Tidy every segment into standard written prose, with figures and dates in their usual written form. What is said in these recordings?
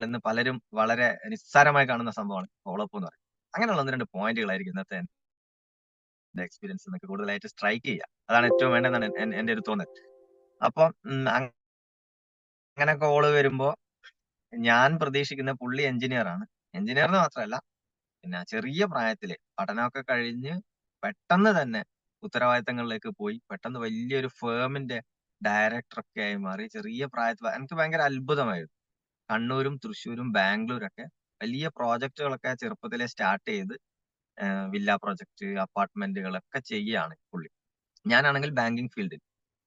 ഇന്ന് പലരും വളരെ നിസ്സാരമായി കാണുന്ന സംഭവമാണ് ഫോളോ അപ്പ് എന്ന് പറയുന്നത്. അങ്ങനെയുള്ള 1, 2 പോയിന്റുകളായിരിക്കും ഇന്നത്തെ എന്റെ എക്സ്പീരിയൻസ് നിങ്ങൾക്ക് കൂടുതലായിട്ട് സ്ട്രൈക്ക് ചെയ്യുക. അതാണ് ഏറ്റവും വേണ്ടതെന്നാണ് എന്റെ ഒരു തോന്നൽ. അപ്പം അങ്ങനെ കോള് വരുമ്പോ ഞാൻ പ്രതീക്ഷിക്കുന്ന പുള്ളി എഞ്ചിനീയറാണ്. എഞ്ചിനീയർന്ന് മാത്രമല്ല, പിന്നെ ചെറിയ പ്രായത്തില് പഠനമൊക്കെ കഴിഞ്ഞ് പെട്ടെന്ന് തന്നെ ഉത്തരവാദിത്തങ്ങളിലേക്ക് പോയി. പെട്ടെന്ന് വലിയൊരു ഫേമിന്റെ ഡയറക്ടറൊക്കെ ആയി മാറി. ചെറിയ പ്രായത്തിൽ എനിക്ക് ഭയങ്കര അത്ഭുതമായിരുന്നു. കണ്ണൂരും തൃശ്ശൂരും ബാംഗ്ലൂരൊക്കെ വലിയ പ്രോജക്റ്റുകളൊക്കെ ചെറുപ്പത്തിലേ സ്റ്റാർട്ട് ചെയ്ത് വില്ല പ്രോജക്റ്റ്, അപ്പാർട്ട്മെന്റുകളൊക്കെ ചെയ്യാണ് പുള്ളി. ഞാനാണെങ്കിൽ ബാങ്കിങ് ഫീൽഡിൽ.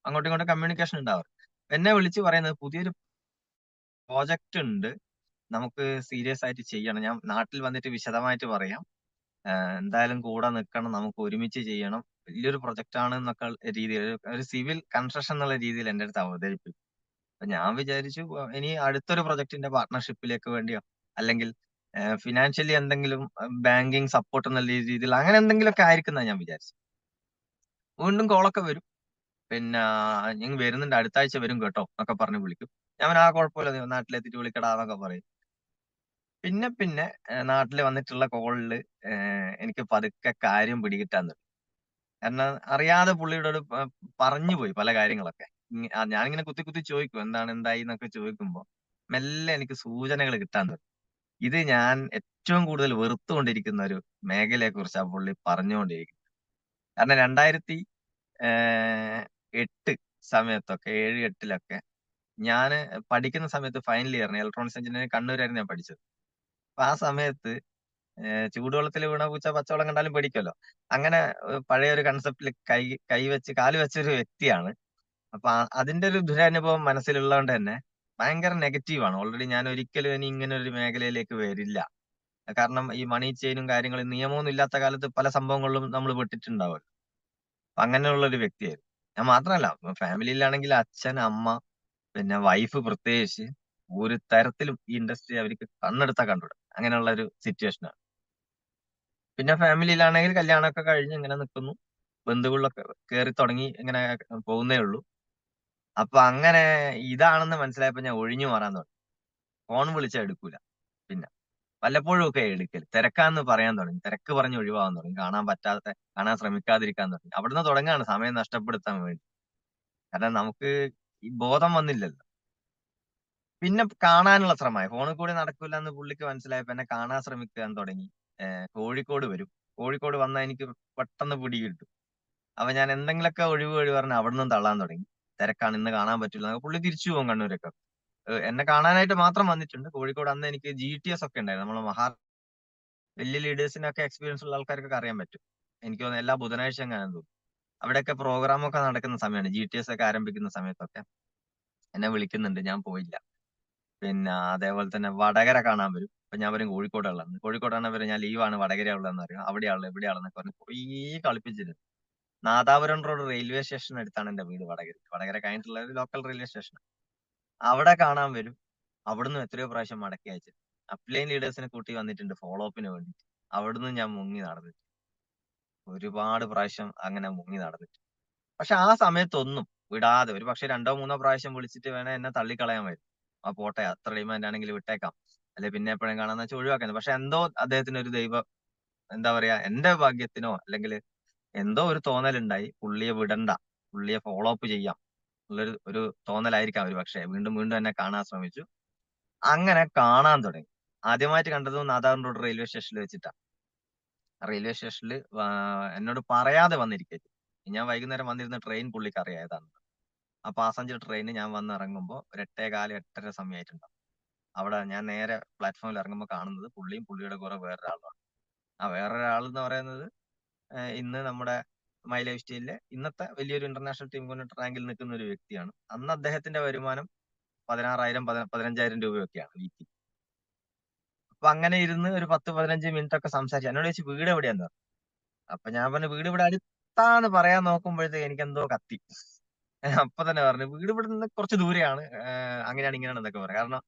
അങ്ങോട്ടും ഇങ്ങോട്ടും കമ്മ്യൂണിക്കേഷൻ ഉണ്ടാവാറ്. എന്നെ വിളിച്ച് പറയുന്നത് പുതിയൊരു പ്രോജക്റ്റ് ഉണ്ട്. നമുക്ക് സീരിയസ് ആയിട്ട് ചെയ്യണം. ഞാൻ നാട്ടിൽ വന്നിട്ട് വിശദമായിട്ട് പറയാം. എന്തായാലും കൂടെ നിൽക്കണം. നമുക്ക് ഒരുമിച്ച് ചെയ്യണം. വലിയൊരു പ്രൊജക്റ്റ് ആണ് എന്നൊക്കെ രീതിയിൽ ഒരു സിവിൽ കൺസ്ട്രക്ഷൻ എന്നുള്ള രീതിയിൽ എന്റെ അടുത്ത് അവതരിപ്പിച്ചു. അപ്പൊ ഞാൻ വിചാരിച്ചു ഇനി അടുത്തൊരു പ്രൊജക്ടിന്റെ പാർട്ട്ണർഷിപ്പിലേക്ക് വേണ്ടിയോ അല്ലെങ്കിൽ ഫിനാൻഷ്യലി എന്തെങ്കിലും ബാങ്കിങ് സപ്പോർട്ട് എന്നുള്ള രീതിയിൽ അങ്ങനെ എന്തെങ്കിലുമൊക്കെ ആയിരിക്കുന്ന ഞാൻ വിചാരിച്ചു. വീണ്ടും കോളൊക്കെ വരും. പിന്നെ "ഞങ്ങ വരുന്നുണ്ട്, അടുത്ത ആഴ്ച വരും കേട്ടോ" എന്നൊക്കെ പറഞ്ഞ് വിളിക്കും. ഞാൻ പറഞ്ഞു, "ആ കുഴപ്പമില്ല, നീ നാട്ടിലെത്തിയിട്ട് വിളിക്കടാ" എന്നൊക്കെ പറയും. പിന്നെ നാട്ടില് വന്നിട്ടുള്ള കോളില് എനിക്ക് പതുക്കെ കാര്യം പിടികിട്ടാൻ തുടങ്ങി. കാരണം അറിയാതെ പുള്ളിയോട് പറഞ്ഞു പോയി പല കാര്യങ്ങളൊക്കെ. ഞാനിങ്ങനെ കുത്തി കുത്തി ചോദിക്കും, "എന്താണ്, എന്തായി?" എന്നൊക്കെ ചോദിക്കുമ്പോ മെല്ലെ എനിക്ക് സൂചനകൾ കിട്ടാൻ തുടങ്ങി. ഇത് ഞാൻ ഏറ്റവും കൂടുതൽ വെറുത്തുകൊണ്ടിരിക്കുന്ന ഒരു മേഖലയെ കുറിച്ചാ പുള്ളി പറഞ്ഞുകൊണ്ടിരിക്കുന്നത്. കാരണം 2008 സമയത്തൊക്കെ 7, 8ലൊക്കെ ഞാന് പഠിക്കുന്ന സമയത്ത് ഫൈനൽ ഇയറിന് ഇലക്ട്രോണിക്സ് എഞ്ചിനീയറിംഗ് കണ്ണൂരായിരുന്നു ഞാൻ പഠിച്ചത്. അപ്പൊ ആ സമയത്ത് ചൂടുവെള്ളത്തിൽ വീണ പൂച്ച പച്ചവെള്ളം കണ്ടാലും പേടിക്കുമല്ലോ. അങ്ങനെ പഴയ ഒരു കൺസെപ്റ്റില് കാല് വെച്ച ഒരു വ്യക്തിയാണ്. അപ്പൊ അതിന്റെ ഒരു ദുരനുഭവം മനസ്സിലുള്ളതുകൊണ്ട് തന്നെ ഭയങ്കര നെഗറ്റീവാണ്. ഓൾറെഡി ഞാൻ ഒരിക്കലും ഇനി ഇങ്ങനെ ഒരു മേഖലയിലേക്ക് വരില്ല. കാരണം ഈ മണി ചെയിനും കാര്യങ്ങളും നിയമമൊന്നും ഇല്ലാത്ത കാലത്ത് പല സംഭവങ്ങളിലും നമ്മൾ പെട്ടിട്ടുണ്ടാവുമല്ലോ. അപ്പൊ അങ്ങനെയുള്ള ഒരു വ്യക്തിയായിരുന്നു. ഞാൻ മാത്രമല്ല, ഫാമിലിയിലാണെങ്കിൽ അച്ഛൻ, അമ്മ, പിന്നെ വൈഫ് പ്രത്യേകിച്ച് ഒരു തരത്തിലും ഈ ഇൻഡസ്ട്രി അവർക്ക് കണ്ണെടുത്താ കണ്ടൂട. അങ്ങനെയുള്ള ഒരു സിറ്റുവേഷനാണ്. പിന്നെ ഫാമിലിയിലാണെങ്കിൽ കല്യാണമൊക്കെ കഴിഞ്ഞ് ഇങ്ങനെ നിൽക്കുന്നു. ബന്ധുക്കളിലൊക്കെ കേറി തുടങ്ങി ഇങ്ങനെ പോകുന്നേ ഉള്ളൂ. അപ്പൊ അങ്ങനെ ഇതാണെന്ന് മനസ്സിലായപ്പോ ഞാൻ ഒഴിഞ്ഞു മാറാൻ തുടങ്ങി. ഫോൺ വിളിച്ചാ എടുക്കൂല. പിന്നെ വല്ലപ്പോഴും ഒക്കെ എടുക്കല്. തിരക്കാന്ന് പറയാൻ തുടങ്ങി. തിരക്ക് പറഞ്ഞ് ഒഴിവാകാൻ തുടങ്ങി. കാണാൻ ശ്രമിക്കാതിരിക്കാൻ തുടങ്ങി. അവിടുന്ന് തുടങ്ങാണ് സമയം നഷ്ടപ്പെടുത്താൻ വേണ്ടി. കാരണം നമുക്ക് ഈ ബോധം വന്നില്ലല്ലോ. പിന്നെ കാണാനുള്ള ശ്രമമായി. ഫോണിൽ കൂടി നടക്കൂല എന്ന് പുള്ളിക്ക് മനസ്സിലായപ്പോ എന്നെ കാണാൻ ശ്രമിക്കാൻ തുടങ്ങി. കോഴിക്കോട് വരും. കോഴിക്കോട് വന്നാ എനിക്ക് പെട്ടെന്ന് പിടികിട്ടും. അപ്പൊ ഞാൻ എന്തെങ്കിലുമൊക്കെ ഒഴിവ് പറഞ്ഞ് അവിടുന്നും തള്ളാൻ തുടങ്ങി. തിരക്കാണ്, ഇന്ന് കാണാൻ പറ്റില്ല. പുള്ളി തിരിച്ചു പോകും കണ്ണൂരൊക്കെ. എന്നെ കാണാനായിട്ട് മാത്രം വന്നിട്ടുണ്ട്. കോഴിക്കോട് അന്ന് എനിക്ക് GTS ഒക്കെ ഉണ്ടായിരുന്നു. നമ്മളെ വലിയ ലീഡേഴ്സിനൊക്കെ എക്സ്പീരിയൻസ് ഉള്ള ആൾക്കാർക്കൊക്കെ അറിയാൻ പറ്റും. എനിക്ക് തോന്നുന്നു എല്ലാ ബുധനാഴ്ച എങ്ങാനും തോന്നുന്നു. അവിടെയൊക്കെ പ്രോഗ്രാം ഒക്കെ നടക്കുന്ന സമയമാണ്. GTS ഒക്കെ ആരംഭിക്കുന്ന സമയത്തൊക്കെ എന്നെ വിളിക്കുന്നുണ്ട്. ഞാൻ പോയില്ല. പിന്നെ അതേപോലെ തന്നെ വടകര കാണാൻ വരും. അപ്പൊ ഞാൻ പറയും കോഴിക്കോടാള്ളന്ന്. കോഴിക്കോടാണ് വരും, ഞാൻ ലീവാണ്, വടകരയാ ഉള്ളതെന്ന് പറയും. അവിടെയാണല്ലോ ഇവിടെയാണെന്നൊക്കെ പറഞ്ഞ് കുറേ കളിപ്പിച്ചിരുന്നു. നാദാപുരം റോഡ് റെയിൽവേ സ്റ്റേഷൻ അടുത്താണ് എന്റെ വീട് വടകര. വടകര കഴിഞ്ഞിട്ടുള്ള ഒരു ലോക്കൽ റെയിൽവേ സ്റ്റേഷൻ. അവിടെ കാണാൻ വരും. അവിടുന്ന് എത്രയോ പ്രാവശ്യം മടക്കി അയച്ചു. അപ്ലൈൻ ലീഡേഴ്സിനെ കൂട്ടി വന്നിട്ടുണ്ട് ഫോളോ അപ്പിന് വേണ്ടിയിട്ട്. അവിടുന്ന് ഞാൻ മുങ്ങി നടന്നിട്ട്. ഒരുപാട് പ്രാവശ്യം അങ്ങനെ മുങ്ങി നടന്നിട്ട്. പക്ഷെ ആ സമയത്തൊന്നും വിടാതെ ഒരു പക്ഷെ 2ഓ 3ഓ പ്രാവശ്യം വിളിച്ചിട്ട് വേണേ എന്നെ തള്ളിക്കളയാമായിരുന്നു. ആ പോട്ടെ, അത്ര ഡിമാൻഡ് ആണെങ്കിൽ വിട്ടേക്കാം. അല്ലെ പിന്നെ എപ്പോഴും കാണാന്ന് വെച്ചാൽ ഒഴിവാക്കുന്നത്. പക്ഷെ എന്തോ അദ്ദേഹത്തിന് ഒരു എന്താ പറയാ, എന്റെ ഭാഗ്യത്തിനോ അല്ലെങ്കിൽ എന്തോ ഒരു തോന്നലുണ്ടായി. പുള്ളിയെ വിടണ്ട, പുള്ളിയെ ഫോളോ അപ്പ് ചെയ്യാം ഉള്ളൊരു ഒരു തോന്നലായിരിക്കാം ഒരു പക്ഷേ. വീണ്ടും വീണ്ടും എന്നെ കാണാൻ ശ്രമിച്ചു. അങ്ങനെ കാണാൻ തുടങ്ങി. ആദ്യമായിട്ട് കണ്ടതും നാദാപുരം റോഡ് റെയിൽവേ സ്റ്റേഷനിൽ വെച്ചിട്ടാ. റെയിൽവേ സ്റ്റേഷനില് എന്നോട് പറയാതെ വന്നിരിക്കല്. ഞാൻ വൈകുന്നേരം വന്നിരുന്ന ട്രെയിൻ പുള്ളിക്ക് അറിയാം ഏതാന്ന്. ആ പാസഞ്ചർ ട്രെയിന് ഞാൻ വന്നിറങ്ങുമ്പോ ഒരു 8:15, 8:30 സമയമായിട്ടുണ്ടാവും. അവിടെ ഞാൻ നേരെ പ്ലാറ്റ്ഫോമിൽ ഇറങ്ങുമ്പോ കാണുന്നത് പുള്ളിയും പുള്ളിയുടെ കൂടെ വേറൊരാളുമാണ്. ആ വേറൊരാളെന്ന് പറയുന്നത് ഇന്ന് നമ്മുടെ മൈ ലൈഫ് സ്റ്റൈലിലെ ഇന്നത്തെ വലിയൊരു ഇന്റർനാഷണൽ ടീം കോർഡിനേറ്റർ റാങ്കിൽ നിൽക്കുന്ന ഒരു വ്യക്തിയാണ്. അന്ന് അദ്ദേഹത്തിന്റെ വരുമാനം 16,000, 15,000 രൂപയൊക്കെയാണ് വീക്കിലി. അപ്പൊ അങ്ങനെ ഇരുന്ന് ഒരു 10, 15 മിനിറ്റ് ഒക്കെ സംസാരിച്ചു. എന്നോട് ചോദിച്ചു വീട് എവിടെയാന്ന് പറഞ്ഞു. അപ്പൊ ഞാൻ പറഞ്ഞു വീട് ഇവിടെ അടുത്താന്ന് പറയാൻ നോക്കുമ്പോഴത്തേക്ക് എനിക്ക് എന്തോ കത്തി. അപ്പൊ തന്നെ പറഞ്ഞു വീട് ഇവിടെ നിന്ന് കുറച്ച് ദൂരെയാണ്. അങ്ങനെയാണ് ഇങ്ങനെയാണ് എന്നൊക്കെ പറയാം. കാരണം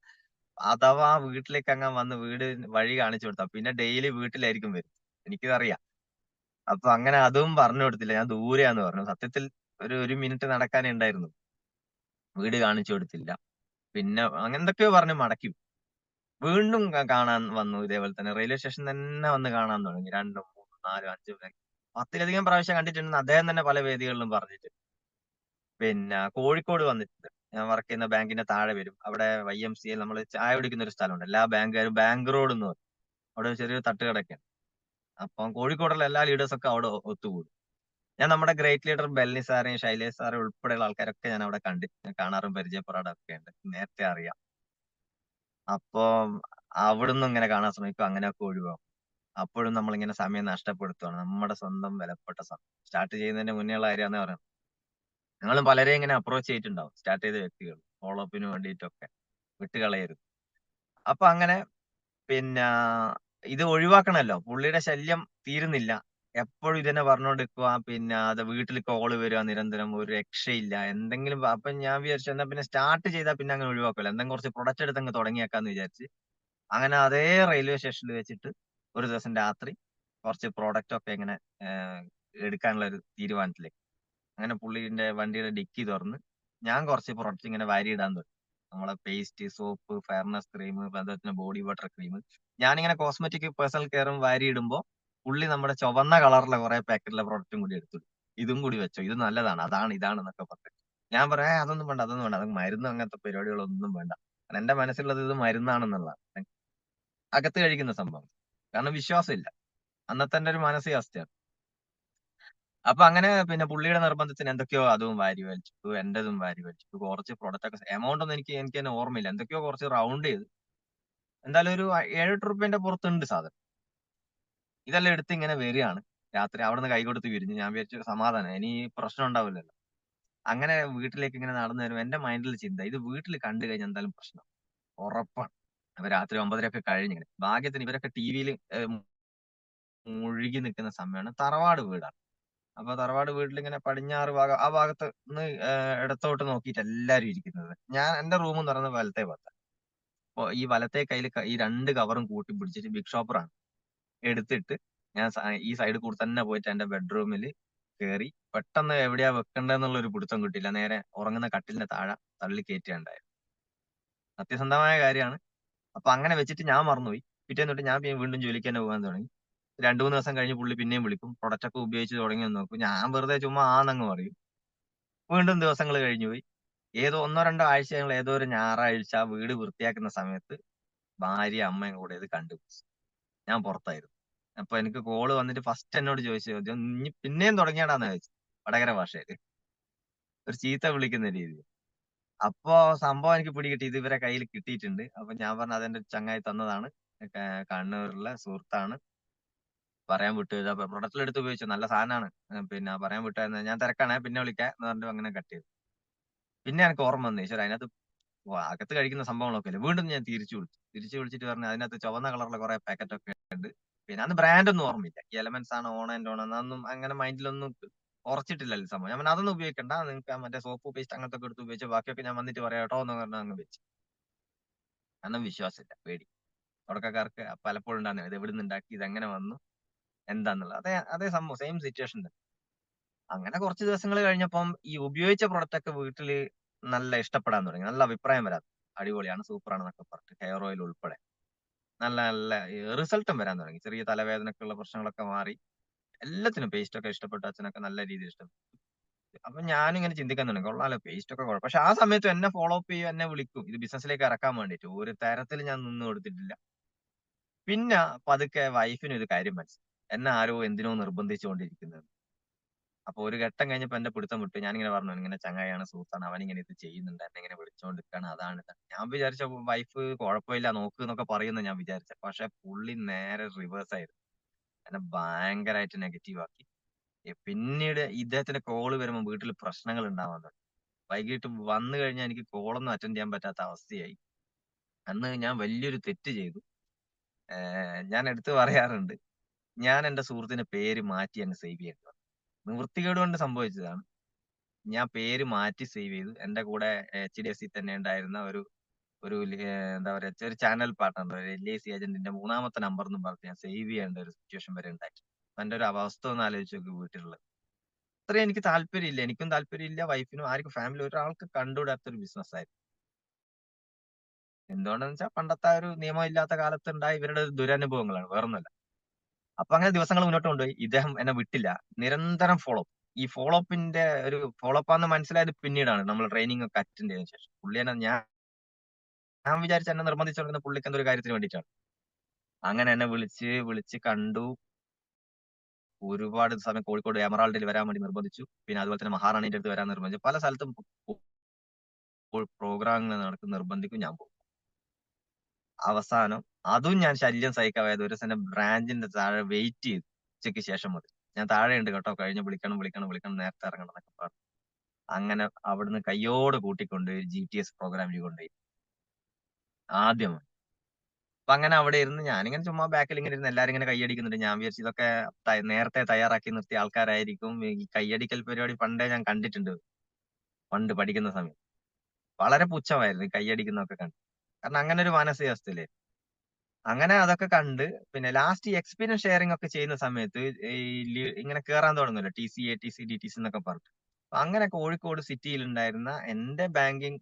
അഥവാ വീട്ടിലേക്ക് അങ്ങാൻ വന്ന് വീട് വഴി കാണിച്ചു കൊടുത്താ പിന്നെ ഡെയിലി വീട്ടിലായിരിക്കും വരും. എനിക്കതറിയാം. അപ്പൊ അങ്ങനെ അതും പറഞ്ഞു കൊടുത്തില്ല. ഞാൻ ദൂരെയാന്ന് പറഞ്ഞു. സത്യത്തിൽ ഒരു മിനിറ്റ് നടക്കാനേ ഉണ്ടായിരുന്നു. വീട് കാണിച്ചു കൊടുത്തില്ല. പിന്നെ അങ്ങനെ എന്തൊക്കെയോ പറഞ്ഞ് മടക്കി. വീണ്ടും കാണാൻ വന്നു ഇതേപോലെ തന്നെ. റെയിൽവേ സ്റ്റേഷൻ തന്നെ വന്ന് കാണാൻ തുടങ്ങി. 2, 3, 4, 5 10ലധികം പ്രാവശ്യം കണ്ടിട്ടുണ്ടെന്ന് അദ്ദേഹം തന്നെ പല വേദികളിലും പറഞ്ഞിട്ട്. പിന്നെ കോഴിക്കോട് വന്നിട്ടുണ്ട്. ഞാൻ വർക്ക് ചെയ്യുന്ന ബാങ്കിന്റെ താഴെ വരും. അവിടെ YMCA നമ്മള് ചായ കുടിക്കുന്ന ഒരു സ്ഥലമുണ്ട്. എല്ലാ ബാങ്കുകാരും ബാങ്ക് റോഡ് എന്ന് പറയും. അവിടെ ഒരു ചെറിയൊരു തട്ടുകടയൊക്കെയാണ്. അപ്പം കോഴിക്കോടുള്ള എല്ലാ ലീഡേഴ്സും ഒക്കെ അവിടെ ഒത്തുകൂടും. ഞാൻ നമ്മുടെ ഗ്രേറ്റ് ലീഡർ ബെല്ലി സാറേയും ശൈലേഷ് സാറേയും ഉൾപ്പെടെയുള്ള ആൾക്കാരൊക്കെ ഞാൻ അവിടെ കാണാറും പരിചയപ്പെടാറൊക്കെ ഉണ്ട്. നേരത്തെ അറിയാം. അപ്പം അവിടുന്ന് ഇങ്ങനെ കാണാൻ ശ്രമിക്കും. അങ്ങനെയൊക്കെ ഒഴിവാക്കും. അപ്പോഴും നമ്മളിങ്ങനെ സമയം നഷ്ടപ്പെടുത്തുകയാണ്. നമ്മുടെ സ്വന്തം വിലപ്പെട്ട സമയം. സ്റ്റാർട്ട് ചെയ്യുന്നതിന്റെ മുന്നേയുള്ള കാര്യമാണെന്ന് പറയാം. ഞങ്ങളും പലരെയും ഇങ്ങനെ അപ്രോച്ച് ചെയ്തിട്ടുണ്ടാവും. സ്റ്റാർട്ട് ചെയ്ത വ്യക്തികൾ. ഫോളോ അപ്പിന് വേണ്ടിയിട്ടൊക്കെ. വിട്ടുകളയരുത്. അപ്പൊ അങ്ങനെ പിന്നെ ഇത് ഒഴിവാക്കണല്ലോ. പുള്ളിയുടെ ശല്യം തീരുന്നില്ല. എപ്പോഴും ഇതന്നെ പറഞ്ഞോണ്ടിരിക്കുക. പിന്നെ അത് വീട്ടിൽ കോള് വരിക നിരന്തരം. ഒരു രക്ഷയില്ല. എന്തെങ്കിലും അപ്പൊ ഞാൻ വിചാരിച്ചു എന്നാ പിന്നെ സ്റ്റാർട്ട് ചെയ്താൽ പിന്നെ അങ്ങനെ ഒഴിവാക്കുമല്ലോ. എന്തെങ്കിലും കുറച്ച് പ്രൊഡക്റ്റ് എടുത്ത് അങ്ങ് തുടങ്ങിയേക്കാന്ന് വിചാരിച്ച്. അങ്ങനെ അതേ റെയിൽവേ സ്റ്റേഷനിൽ വെച്ചിട്ട് ഒരു ദിവസം രാത്രി കുറച്ച് പ്രോഡക്റ്റ് ഒക്കെ ഇങ്ങനെ ഏഹ്, എടുക്കാനുള്ള ഒരു തീരുമാനത്തിലേക്ക്. അങ്ങനെ പുള്ളിന്റെ വണ്ടിയുടെ ഡിക്കി തുറന്ന് ഞാൻ കുറച്ച് പ്രൊഡക്റ്റ് ഇങ്ങനെ വാരിയിടാൻ തുടങ്ങി. നമ്മളെ പേസ്റ്റ്, സോപ്പ്, ഫെയർനെസ് ക്രീം, അതുപോലെ ബോഡി വാട്ടർ ക്രീം. ഞാനിങ്ങനെ കോസ്മെറ്റിക് പേഴ്സണൽ കെയറും വാരിയിടുമ്പോ പുള്ളി നമ്മുടെ ചുവന്ന കളറിലെ കുറെ പാക്കറ്റിലെ പ്രൊഡക്റ്റും കൂടി എടുത്തു. ഇതും കൂടി വെച്ചോ. ഇത് നല്ലതാണ്. അതാണ് ഇതാണ് എന്നൊക്കെ പറഞ്ഞു. ഞാൻ പറയാ അതൊന്നും വേണ്ട, അതൊന്നും വേണ്ട. അത് മരുന്ന് അങ്ങനത്തെ പരിപാടികളൊന്നും വേണ്ട. കാരണം എന്റെ മനസ്സിലുള്ളത് ഇത് മരുന്നാണെന്നുള്ളതാണ്. അകത്ത് കഴിക്കുന്ന സംഭവം. കാരണം വിശ്വാസമില്ല. അന്നത്തെ എന്റെ ഒരു മാനസികാവസ്ഥയാണ്. അപ്പൊ അങ്ങനെ പിന്നെ പുള്ളിയുടെ നിർബന്ധത്തിന് എന്തൊക്കെയോ അതും വാരി വലിച്ചിട്ടു. എന്റേതും വാരി വലിച്ചിട്ടു. കുറച്ച് പ്രൊഡക്റ്റ് ഒക്കെ എമൗണ്ട് ഒന്നും എനിക്ക് തന്നെ ഓർമ്മയില്ല. എന്തൊക്കെയോ കുറച്ച് റൗണ്ട് ചെയ്ത് എന്തായാലും ഒരു 7, 8 റുപ്യന്റെ പുറത്തുണ്ട് സാധനം. ഇതെല്ലാം എടുത്ത് ഇങ്ങനെ വരികയാണ്. രാത്രി അവിടുന്ന് കൈ കൊടുത്ത് പിരിഞ്ഞു. ഞാൻ വിചാരിച്ചു സമാധാനം. ഇനി പ്രശ്നം ഉണ്ടാവില്ലല്ലോ. അങ്ങനെ വീട്ടിലേക്ക് ഇങ്ങനെ നടന്നു വരുമ്പോ എന്റെ മൈൻഡിൽ ചിന്ത ഇത് വീട്ടിൽ കണ്ടു കഴിഞ്ഞാൽ എന്തായാലും പ്രശ്നം. ഉറപ്പാണ്. അപ്പൊ രാത്രി 9:30 ഭാഗ്യത്തിന് ഇവരൊക്കെ ടിവിയിൽ മുഴുകി നിൽക്കുന്ന സമയമാണ്. തറവാട് വീടാണ്. അപ്പൊ തറവാട് വീട്ടിലിങ്ങനെ പടിഞ്ഞാറ് ഭാഗം ആ ഭാഗത്ത് നിന്ന് ഇടത്തോട്ട് നോക്കിയിട്ട് എല്ലാരും ഇരിക്കുന്നത്. എന്റെ റൂം എന്ന് പറയുന്നത് വലത്തെ ഭാഗത്താണ്. അപ്പൊ ഈ വലത്തെ കയ്യിൽ ഈ 2 കവറും കൂട്ടി പിടിച്ചിട്ട് ബിഗ് ഷോപ്പറാണ്. എടുത്തിട്ട് ഞാൻ ഈ സൈഡിൽ കൂടെ തന്നെ പോയിട്ട് എന്റെ ബെഡ്റൂമിൽ കേറി പെട്ടെന്ന് എവിടെയാ വെക്കേണ്ടതെന്നുള്ള ഒരു പിടുത്തം കിട്ടിയില്ല. നേരെ ഉറങ്ങുന്ന കട്ടിലിന്റെ താഴെ തള്ളി കയറ്റുകയുണ്ടായത്. സത്യസന്ധമായ കാര്യമാണ്. അപ്പൊ അങ്ങനെ വെച്ചിട്ട് ഞാൻ മറന്നുപോയി. പിറ്റേന്ന് തൊട്ട് ഞാൻ വീണ്ടും ജോലിക്ക് തന്നെ പോകാൻ തുടങ്ങി. 2, 3 ദിവസം കഴിഞ്ഞ് പുള്ളി പിന്നെയും വിളിക്കും. പ്രൊഡക്റ്റ് ഒക്കെ ഉപയോഗിച്ച് തുടങ്ങിയെന്ന് നോക്കും. ഞാൻ വെറുതെ ചുമ്മാ ആന്നങ്ങ് പറയും. വീണ്ടും ദിവസങ്ങൾ കഴിഞ്ഞുപോയി. ഏതോ 1, 2 ആഴ്ച ഞങ്ങൾ ഏതോ ഒരു ഞായറാഴ്ച വീട് വൃത്തിയാക്കുന്ന സമയത്ത് ഭാര്യ അമ്മയും കൂടെ ഇത് കണ്ടുപിടിച്ചു. ഞാൻ പുറത്തായിരുന്നു. അപ്പൊ എനിക്ക് കോള് വന്നിട്ട് ഫസ്റ്റ് എന്നോട് ചോദിച്ച ചോദ്യം "നീ പിന്നെയും തുടങ്ങിയാടാന്ന്" ചോദിച്ചു. വടകര ഭാഷയില്. ഒരു ചീത്ത വിളിക്കുന്ന രീതിയിൽ. അപ്പൊ സംഭവം എനിക്ക് പിടികിട്ടി. ഇത് ഇവരെ കയ്യിൽ കിട്ടിയിട്ടുണ്ട്. അപ്പൊ ഞാൻ പറഞ്ഞു അതെന്റെ ചങ്ങായി തന്നതാണ്. കണ്ണൂരിലെ സുഹൃത്താണ്. പറയാൻ വിട്ടുപോയതാ. അപ്പൊ പ്രൊഡക്റ്റിൽ എടുത്ത് ഉപയോഗിച്ചു. നല്ല സാധനമാണ്. പിന്നെ പറയാൻ വിട്ടായിരുന്നു. ഞാൻ തിരക്കാണേ പിന്നെ വിളിക്കാം എന്ന് പറഞ്ഞിട്ട് അങ്ങനെ കട്ട് ചെയ്തു. പിന്നെ എനിക്ക് ഓർമ്മ വന്നു. ഈശ്വരാ അതിനകത്ത് അകത്ത് കഴിക്കുന്ന സംഭവങ്ങളൊക്കെ ഇല്ലേ. വീണ്ടും ഞാൻ തിരിച്ചു വിളിച്ചു. തിരിച്ചു വിളിച്ചിട്ട് പറഞ്ഞു അതിനകത്ത് ചുവന്ന കളറിലെ കുറെ പാക്കറ്റ് ഒക്കെ ഉണ്ട്. പിന്നെ അന്ന് ബ്രാൻഡ് ഒന്നും ഓർമ്മയില്ല. ഈ എലമെന്റ്സ് ആണ് ഓൺ ആൻഡ് ഓൺ അതൊന്നും അങ്ങനെ മൈൻഡിലൊന്നും ഉറച്ചിട്ടില്ലല്ലോ സംഭവം. ഞാൻ പറഞ്ഞു അതൊന്നും ഉപയോഗിക്കണ്ട. നിങ്ങൾക്ക് മറ്റേ സോപ്പ് പേസ്റ്റ് അങ്ങനത്തെ ഒക്കെ എടുത്ത് ഉപയോഗിച്ച് ബാക്കിയൊക്കെ ഞാൻ വന്നിട്ട് പറയാം കേട്ടോ എന്ന് പറഞ്ഞാൽ അങ്ങ് വെച്ചു. കാരണം വിശ്വാസമില്ല. പേടി. തുടക്കക്കാർക്ക് പലപ്പോഴും ഉണ്ടാകുന്നത് ഇത് എവിടുന്ന് ഉണ്ടാക്കി ഇത് എങ്ങനെ വന്നു എന്താന്നുള്ളത്. അതേ അതേ സംഭവം സെയിം സിറ്റുവേഷൻ തന്നെ. അങ്ങനെ കുറച്ച് ദിവസങ്ങൾ കഴിഞ്ഞപ്പം ഈ ഉപയോഗിച്ച പ്രൊഡക്റ്റ് ഒക്കെ വീട്ടില് നല്ല ഇഷ്ടപ്പെടാൻ തുടങ്ങി. നല്ല അഭിപ്രായം വരാൻ തുടങ്ങി. അടിപൊളിയാണ്, സൂപ്പറാണെന്നൊക്കെ പറഞ്ഞിട്ട് ഹെയർ ഓയിൽ ഉൾപ്പെടെ. നല്ല നല്ല റിസൾട്ടും വരാൻ തുടങ്ങി. ചെറിയ തലവേദനക്കുള്ള പ്രശ്നങ്ങളൊക്കെ മാറി. എല്ലാത്തിനും പേസ്റ്റ് ഒക്കെ ഇഷ്ടപ്പെട്ടു. അച്ഛനൊക്കെ നല്ല രീതിയിൽ ഇഷ്ടപ്പെട്ടു. അപ്പൊ ഞാനിങ്ങനെ ചിന്തിക്കാൻ തുടങ്ങി. കൊള്ളാലോ പേസ്റ്റ് ഒക്കെ കൊള്ളാം. പക്ഷെ ആ സമയത്ത് എന്നെ ഫോളോ അപ്പ് ചെയ്യും, എന്നെ വിളിക്കും. ഇത് ബിസിനസ്സിലേക്ക് ഇറക്കാൻ വേണ്ടിയിട്ട്. ഒരു തരത്തിൽ ഞാൻ നിന്ന് കൊടുത്തിട്ടില്ല. പിന്നെ പതുക്കെ വൈഫിന് ഒരു കാര്യം മനസ്സിലായി. എന്നെ ആരോ എന്തിനോ നിർബന്ധിച്ചുകൊണ്ടിരിക്കുന്നത്. അപ്പൊ ഒരു ഘട്ടം കഴിഞ്ഞപ്പോ എന്റെ പിടുത്തം വിട്ടു. ഞാനിങ്ങനെ പറഞ്ഞു ഇങ്ങനെ ചങ്ങായിയാണ്, സുഹൃത്താണ്. അവനിങ്ങനെ ഇത് ചെയ്യുന്നുണ്ട്. എന്നെ ഇങ്ങനെ വിളിച്ചോണ്ടിരിക്കാണ്. അതാണ് ഇതാണ്. ഞാൻ വിചാരിച്ച വൈഫ് കുഴപ്പമില്ല നോക്ക് എന്നൊക്കെ പറയുമെന്ന് ഞാൻ വിചാരിച്ച. പക്ഷെ പുള്ളി നേരെ റിവേഴ്സ് ആയിരുന്നു. എന്നെ ഭയങ്കരമായിട്ട് നെഗറ്റീവ് ആക്കി. പിന്നീട് ഇദ്ദേഹത്തിന്റെ കോള് വരുമ്പോൾ വീട്ടിൽ പ്രശ്നങ്ങൾ ഉണ്ടാവാൻ തുടങ്ങി. വൈകിട്ട് വന്നു കഴിഞ്ഞാൽ എനിക്ക് കോളൊന്നും അറ്റൻഡ് ചെയ്യാൻ പറ്റാത്ത അവസ്ഥയായി. അന്ന് ഞാൻ വലിയൊരു തെറ്റ് ചെയ്തു. ഞാൻ എടുത്തു പറയാറുണ്ട്. ഞാൻ എന്റെ സുഹൃത്തിന്റെ പേര് മാറ്റി അങ്ങ് സേവ് ചെയ്യേണ്ടി വന്നു. നിവൃത്തികേട് കൊണ്ട് സംഭവിച്ചതാണ്. ഞാൻ പേര് മാറ്റി സേവ് ചെയ്തു. എന്റെ കൂടെ HDFC തന്നെ ഉണ്ടായിരുന്ന ഒരു ഒരു എന്താ പറയാ ഒരു ചാനൽ പാർട്ണർ LIC ഏജന്റിന്റെ 3ാമത്തെ നമ്പർ എന്നും പറഞ്ഞ് ഞാൻ സേവ് ചെയ്യേണ്ട ഒരു സിറ്റുവേഷൻ വരെ ഉണ്ടായി. എന്റെ ഒരു അവസ്ഥ ഒന്ന് ആലോചിച്ച് നോക്ക് വീട്ടിലുള്ളത്. അത്രയും എനിക്ക് താല്പര്യമില്ല. എനിക്കും താല്പര്യമില്ല. വൈഫിനും ആർക്കും ഫാമിലി ഒരാൾക്ക് കണ്ടുകൂടാത്ത ഒരു ബിസിനസ് ആയിരുന്നു. എന്തുകൊണ്ടെന്ന് വെച്ചാൽ പണ്ടത്തെ ആ ഒരു നിയമം ഇല്ലാത്ത കാലത്ത് ഉണ്ടായ ഇവരുടെ ഒരു ദുരനുഭവങ്ങളാണ്, വേറൊന്നുമല്ല. അപ്പൊ അങ്ങനെ ദിവസങ്ങൾ മുന്നോട്ട് കൊണ്ടുപോയി. ഇദ്ദേഹം എന്നെ വിട്ടില്ല. നിരന്തരം ഫോളോ അപ്പ്. ഈ ഫോളോ അപ്പിന്റെ ഒരു ഫോളോ അപ്പ് ആണെന്ന് മനസ്സിലായത് പിന്നീടാണ്, നമ്മൾ ട്രെയിനിങ് ഒക്കെ അറ്റൻഡ് ചെയ്തതിനു ശേഷം. പുള്ളി എന്നെ ഞാൻ വിചാരിച്ച എന്നെ നിർബന്ധിച്ചു കൊടുക്കുന്ന പുള്ളിക്ക് എന്തോ ഒരു കാര്യത്തിന് വേണ്ടിയിട്ടാണ്. അങ്ങനെ എന്നെ വിളിച്ച് വിളിച്ച് കണ്ടു. ഒരുപാട് സമയം കോഴിക്കോട് എമറാൾഡിൽ വരാൻ വേണ്ടി നിർബന്ധിച്ചു. പിന്നെ അതുപോലെ തന്നെ മഹാറാണിന്റെ അടുത്ത് വരാൻ നിർബന്ധിച്ചു. പല സ്ഥലത്തും പ്രോഗ്രാമുകൾ നടക്കും, നിർബന്ധിക്കും, ഞാൻ പോകും. അവസാനം അതും ഞാൻ ശല്യം സഹിക്കാതെ ഒരു ദിവസം ബ്രാഞ്ചിന്റെ താഴെ വെയിറ്റ് ചെയ്തു. ഉച്ചയ്ക്ക് ശേഷം മതി, ഞാൻ താഴെയുണ്ട് കേട്ടോ, കഴിഞ്ഞ് വിളിക്കണം വിളിക്കണം വിളിക്കണം, നേരത്തെ ഇറങ്ങണം എന്നൊക്കെ പറഞ്ഞു. അങ്ങനെ അവിടുന്ന് കയ്യോടെ കൂട്ടിക്കൊണ്ട് GTS പ്രോഗ്രാമിൽ കൊണ്ടുപോയി ആദ്യം. അപ്പൊ അങ്ങനെ അവിടെ ഇരുന്ന് ഞാനിങ്ങനെ ചുമ്മാ ബാക്കിൽ ഇങ്ങനെ ഇരുന്ന് എല്ലാരും ഇങ്ങനെ കൈയടിക്കുന്നുണ്ട്. ഞാൻ വിചാരിച്ചു ഇതൊക്കെ നേരത്തെ തയ്യാറാക്കി നിർത്തിയ ആൾക്കാരായിരിക്കും. ഈ കൈയടിക്കൽ പരിപാടി പണ്ടേ ഞാൻ കണ്ടിട്ടുണ്ട്, പണ്ട് പഠിക്കുന്ന സമയം. വളരെ പുച്ഛമായിരുന്നു ഈ കൈയടിക്കുന്നതൊക്കെ കണ്ട്. കാരണം അങ്ങനെ ഒരു മാനസികാവസ്ഥയില്ലേ. അങ്ങനെ അതൊക്കെ കണ്ട് പിന്നെ ലാസ്റ്റ് എക്സ്പീരിയൻസ് ഷെയറിംഗ് ഒക്കെ ചെയ്യുന്ന സമയത്ത് ഈ ഇങ്ങനെ കേറാൻ തുടങ്ങുമല്ലോ, TC ATC DTC എന്നൊക്കെ പറഞ്ഞു. അപ്പൊ അങ്ങനെ കോഴിക്കോട് സിറ്റിയിൽ ഉണ്ടായിരുന്ന എന്റെ ബാങ്കിങ്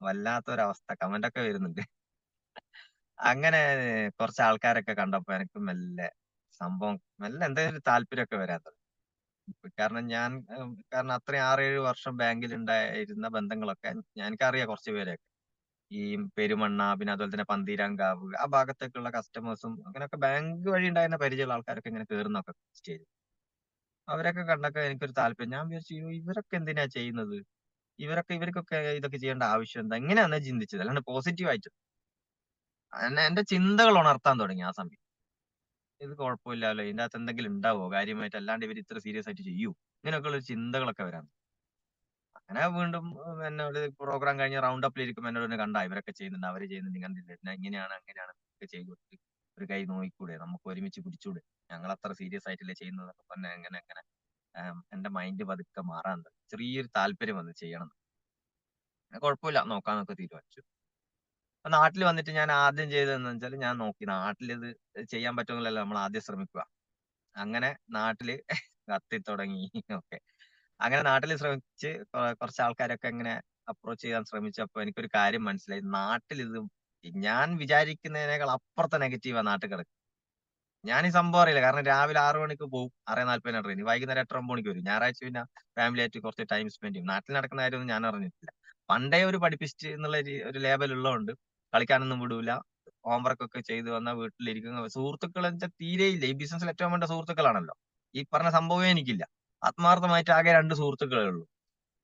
വല്ലാത്തൊരവസ്ഥ, കമന്റ് ഒക്കെ വരുന്നുണ്ട്. അങ്ങനെ കുറച്ച് ആൾക്കാരൊക്കെ കണ്ടപ്പോ എനിക്ക് മെല്ലെ സംഭവം മെല്ലെ എന്തെങ്കിലും ഒരു താല്പര്യമൊക്കെ വരാൻ തുടങ്ങി. കാരണം കാരണം അത്രയും 6-7 വർഷം ബാങ്കിൽ ഉണ്ടായിരുന്ന ബന്ധങ്ങളൊക്കെ എനിക്കറിയാം കുറച്ച് പേരെയൊക്കെ. ഈ പെരുമണ്ണ, പിന്നെ അതുപോലെ തന്നെ പന്തീരാങ്കാവ് ആ ഭാഗത്തേക്കുള്ള കസ്റ്റമേഴ്സും അങ്ങനെയൊക്കെ ബാങ്ക് വഴി ഉണ്ടായിരുന്ന പരിചയമുള്ള ആൾക്കാരൊക്കെ ഇങ്ങനെ കയറുന്നൊക്കെ സ്റ്റേജ്. അവരൊക്കെ കണ്ടൊക്കെ എനിക്കൊരു താല്പര്യം. ഞാൻ വിചാരിച്ചു "അയ്യോ, ഇവരൊക്കെ എന്തിനാ ചെയ്യുന്നത്? ഇവർക്കൊക്കെ ഇതൊക്കെ ചെയ്യേണ്ട ആവശ്യം എന്താ?" ഇങ്ങനെയാണ് ചിന്തിച്ചത്, അല്ലാണ്ട് പോസിറ്റീവ് ആയിട്ട്. എന്റെ ചിന്തകൾ ഉണർത്താൻ തുടങ്ങി ആ സമയം. ഇത് കുഴപ്പമില്ലല്ലോ, ഇതിന്റെ അകത്ത് എന്തെങ്കിലും ഉണ്ടാവോ കാര്യമായിട്ട്, അല്ലാണ്ട് ഇവർ ഇത്ര സീരിയസ് ആയിട്ട് ചെയ്യൂ, ഇങ്ങനെയൊക്കെയുള്ള ചിന്തകളൊക്കെ വരാൻ. അങ്ങനെ വീണ്ടും എന്നോട് പ്രോഗ്രാം കഴിഞ്ഞ് റൗണ്ട് അപ്പിൽ ഇരിക്കുമ്പോൾ എന്നോട് തന്നെ കണ്ട ഇവരൊക്കെ ചെയ്യുന്നുണ്ട്, അവര് ചെയ്യുന്നുണ്ട്, കണ്ടില്ല പിന്നെ ഇങ്ങനെയാണ് അങ്ങനെയാണ് ഒക്കെ ചെയ്തു കൊടുത്ത് ഒരു കൈ നോക്കിക്കൂടെ, നമുക്ക് ഒരുമിച്ച് പിടിച്ചൂടെ, ഞങ്ങൾ അത്ര സീരിയസ് ആയിട്ടല്ലേ ചെയ്യുന്നതൊക്കെ പറഞ്ഞ എങ്ങനെ എങ്ങനെ എന്റെ മൈൻഡ് പതുക്കെ മാറാൻ തുടങ്ങി. ചെറിയൊരു താല്പര്യം വന്ന് ചെയ്യണം. കുഴപ്പമില്ല നോക്കാന്നൊക്കെ തീരുമാനിച്ചു. അപ്പൊ നാട്ടിൽ വന്നിട്ട് ഞാൻ ആദ്യം ചെയ്തതെന്ന് വെച്ചാൽ ഞാൻ നോക്കി നാട്ടിൽ ഇത് ചെയ്യാൻ പറ്റുമെന്നല്ലോ നമ്മൾ ആദ്യം ശ്രമിക്കുക. അങ്ങനെ നാട്ടില് കത്തി തുടങ്ങി. ഓക്കെ, അങ്ങനെ നാട്ടിൽ ശ്രമിച്ച് കുറച്ച് ആൾക്കാരൊക്കെ ഇങ്ങനെ അപ്രോച്ച് ചെയ്യാൻ ശ്രമിച്ചപ്പോ എനിക്കൊരു കാര്യം മനസ്സിലായി. നാട്ടിൽ ഇത് ഞാൻ വിചാരിക്കുന്നതിനേക്കാൾ അപ്പുറത്തെ നെഗറ്റീവാ നാട്ടിൽ കിടക്കുന്നത്. ഞാൻ ഈ സംഭവം അറിയില്ല, കാരണം രാവിലെ 6 മണിക്ക് പോകും, 6:40 ട്രെയിൻ, വൈകുന്നേരം 8-9 മണിക്ക് വരും. ഞായറാഴ്ച പിന്നെ ഫാമിലി ആയിട്ട് കുറച്ച് ടൈം സ്പെൻഡ് ചെയ്യും. നാട്ടിൽ നടക്കുന്ന കാര്യമൊന്നും ഞാൻ അറിഞ്ഞിട്ടില്ല. പണ്ടേ ഒരു പഠിപ്പിസ്റ്റ് എന്നുള്ള ഒരു ലേബൽ ഉള്ളതുകൊണ്ട് കളിക്കാനൊന്നും വിടൂല. ഹോംവർക്ക് ഒക്കെ ചെയ്ത് വന്നാൽ വീട്ടിലിരിക്കുന്ന സുഹൃത്തുക്കൾ വെച്ചാൽ തീരെയില്ല. ഈ ബിസിനസ്സിൽ ഏറ്റവും വേണ്ട സുഹൃത്തുക്കളാണല്ലോ. ഈ പറഞ്ഞ സംഭവമേ എനിക്കില്ല. ആത്മാർത്ഥമായിട്ട് ആകെ 2 സുഹൃത്തുക്കളേ ഉള്ളൂ.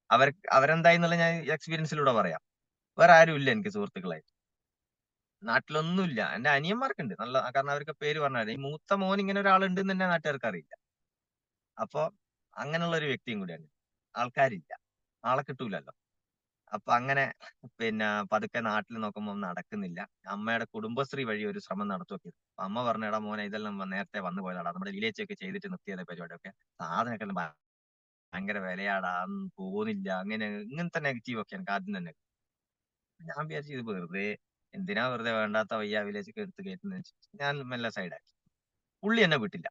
അവർ അവരെന്തായി എന്നുള്ളത് ഞാൻ എക്സ്പീരിയൻസിലൂടെ പറയാം. വേറെ ആരും ഇല്ല എനിക്ക് സുഹൃത്തുക്കളായിട്ട്. നാട്ടിലൊന്നുമില്ല. എന്റെ അനിയന്മാർക്കുണ്ട് നല്ല, കാരണം അവർക്ക് പേര് പറഞ്ഞാൽ ഈ മൂത്ത മോൻ ഇങ്ങനെ ഒരാളുണ്ട് എന്ന് തന്നെ നാട്ടുകാർക്ക് അറിയില്ല. അപ്പൊ അങ്ങനെയുള്ള ഒരു വ്യക്തിയും കൂടിയാണ്. ആൾക്കാരില്ല, ആളെ കിട്ടൂലല്ലോ. അപ്പൊ അങ്ങനെ പിന്നെ പതുക്കെ നാട്ടിൽ നോക്കുമ്പോൾ നടക്കുന്നില്ല. അമ്മയുടെ കുടുംബശ്രീ വഴി ഒരു ശ്രമം നടത്തുകയൊക്കെ ചെയ്തു. അപ്പൊ അമ്മ പറഞ്ഞു എടാ മോനെ, ഇതെല്ലാം നേരത്തെ വന്നു പോയതാടാ, നമ്മുടെ ലീലേച്ചയൊക്കെ ചെയ്തിട്ട് നിർത്തിയത് പരിപാടിയൊക്കെ, സാധനമൊക്കെ എല്ലാം ഭയങ്കര വിലയാടാ, ഒന്നും പോകുന്നില്ല, അങ്ങനെ ഇങ്ങനത്തെ നെഗറ്റീവ് ഒക്കെ എനിക്ക് ആദ്യം തന്നെ. ഞാൻ വിചാരിച്ചു ഇത് വെറുതെ, എന്തിനാ വെറുതെ വേണ്ടാത്ത വയ്യാവിലേച്ചൊക്കെ എടുത്ത് കയറ്റുന്നത് വെച്ചിട്ട് ഞാൻ മെല്ലെ സൈഡാക്കി. പുള്ളി എന്നെ വിട്ടില്ല,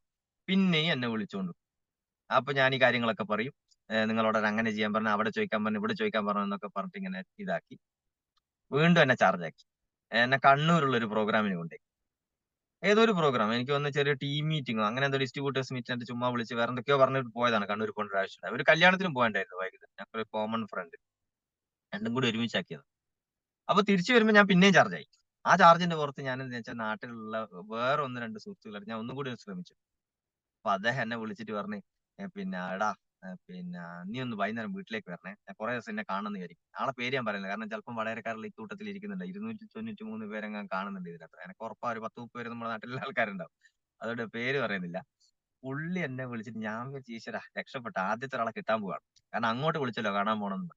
പിന്നെയും എന്നെ വിളിച്ചോണ്ട് പോയി. അപ്പൊ ഞാൻ ഈ കാര്യങ്ങളൊക്കെ പറയും. നിങ്ങളോട് അങ്ങനെ ചെയ്യാൻ പറഞ്ഞു, അവിടെ ചോദിക്കാൻ പറഞ്ഞു, ഇവിടെ ചോദിക്കാൻ പറഞ്ഞു എന്നൊക്കെ പറഞ്ഞിട്ട് ഇങ്ങനെ ഇതാക്കി വീണ്ടും എന്നെ ചാർജ് ആക്കി. എന്നെ കണ്ണൂരുള്ള ഒരു പ്രോഗ്രാമിന് കൊണ്ടുപോയി. ഏതോ ഒരു പ്രോഗ്രാം എനിക്ക് വന്ന് ചെറിയ ടീം മീറ്റിംഗോ അങ്ങനെ എന്തോ ഡിസ്ട്രിബ്യൂട്ടേഴ്സ് മീറ്റ് ആയിട്ട് ചുമ്മാ വിളിച്ച് വേറെ എന്തൊക്കെയോ പറഞ്ഞിട്ട് പോയതാണ്. കണ്ണൂർ പോകേണ്ട ഒരു ആവശ്യമില്ല, ഒരു കല്യാണത്തിനും പോകണ്ടായിരുന്നു വൈകുന്നേരം. ഞങ്ങൾക്ക് ഒരു കോമൺ ഫ്രണ്ട്, രണ്ടും കൂടി ഒരുമിച്ചാക്കിയത്. അപ്പൊ തിരിച്ചു വരുമ്പോൾ ഞാൻ പിന്നെയും ചാർജ് ആയി. ആ ചാർജിന്റെ പുറത്ത് ഞാൻ എന്ന് വെച്ചാൽ നാട്ടിലുള്ള വേറെ 1-2 സുഹൃത്തുക്കളായിട്ട് ഞാൻ ഒന്നും കൂടി ശ്രമിച്ചു. അപ്പൊ അദ്ദേഹം എന്നെ വിളിച്ചിട്ട് പറഞ്ഞു പിന്നെ എടാ പിന്നെ നീ ഒന്ന് വൈകുന്നേരം വീട്ടിലേക്ക് വരണേ, ഞാൻ കുറെ ദിവസം എന്നെ കാണുന്ന വിചാരിക്കും. ആളെ പേര് ഞാൻ പറയുന്നത് കാരണം ചിലപ്പം വടകരക്കാരിൽ ഈ കൂട്ടത്തിൽ ഇരിക്കുന്നുണ്ട്. 293 പേരെങ്ങാൻ കാണുന്നുണ്ട് ഇതിനകത്ത്. എനിക്ക് ഉറപ്പാ ഒരു 10-30 പേര് നമ്മുടെ നാട്ടിലുള്ള ആൾക്കാരുണ്ടാവും. അതുകൊണ്ട് പേര് പറയുന്നില്ല. പുള്ളി എന്നെ വിളിച്ചിട്ട് ഞാൻ വിചാരിച്ചു ഈശ്വരാ രക്ഷപ്പെട്ട, ആദ്യത്തെ ഒരാളെ കിട്ടാൻ പോവാണ്. കാരണം അങ്ങോട്ട് വിളിച്ചല്ലോ കാണാൻ പോണെന്ന്.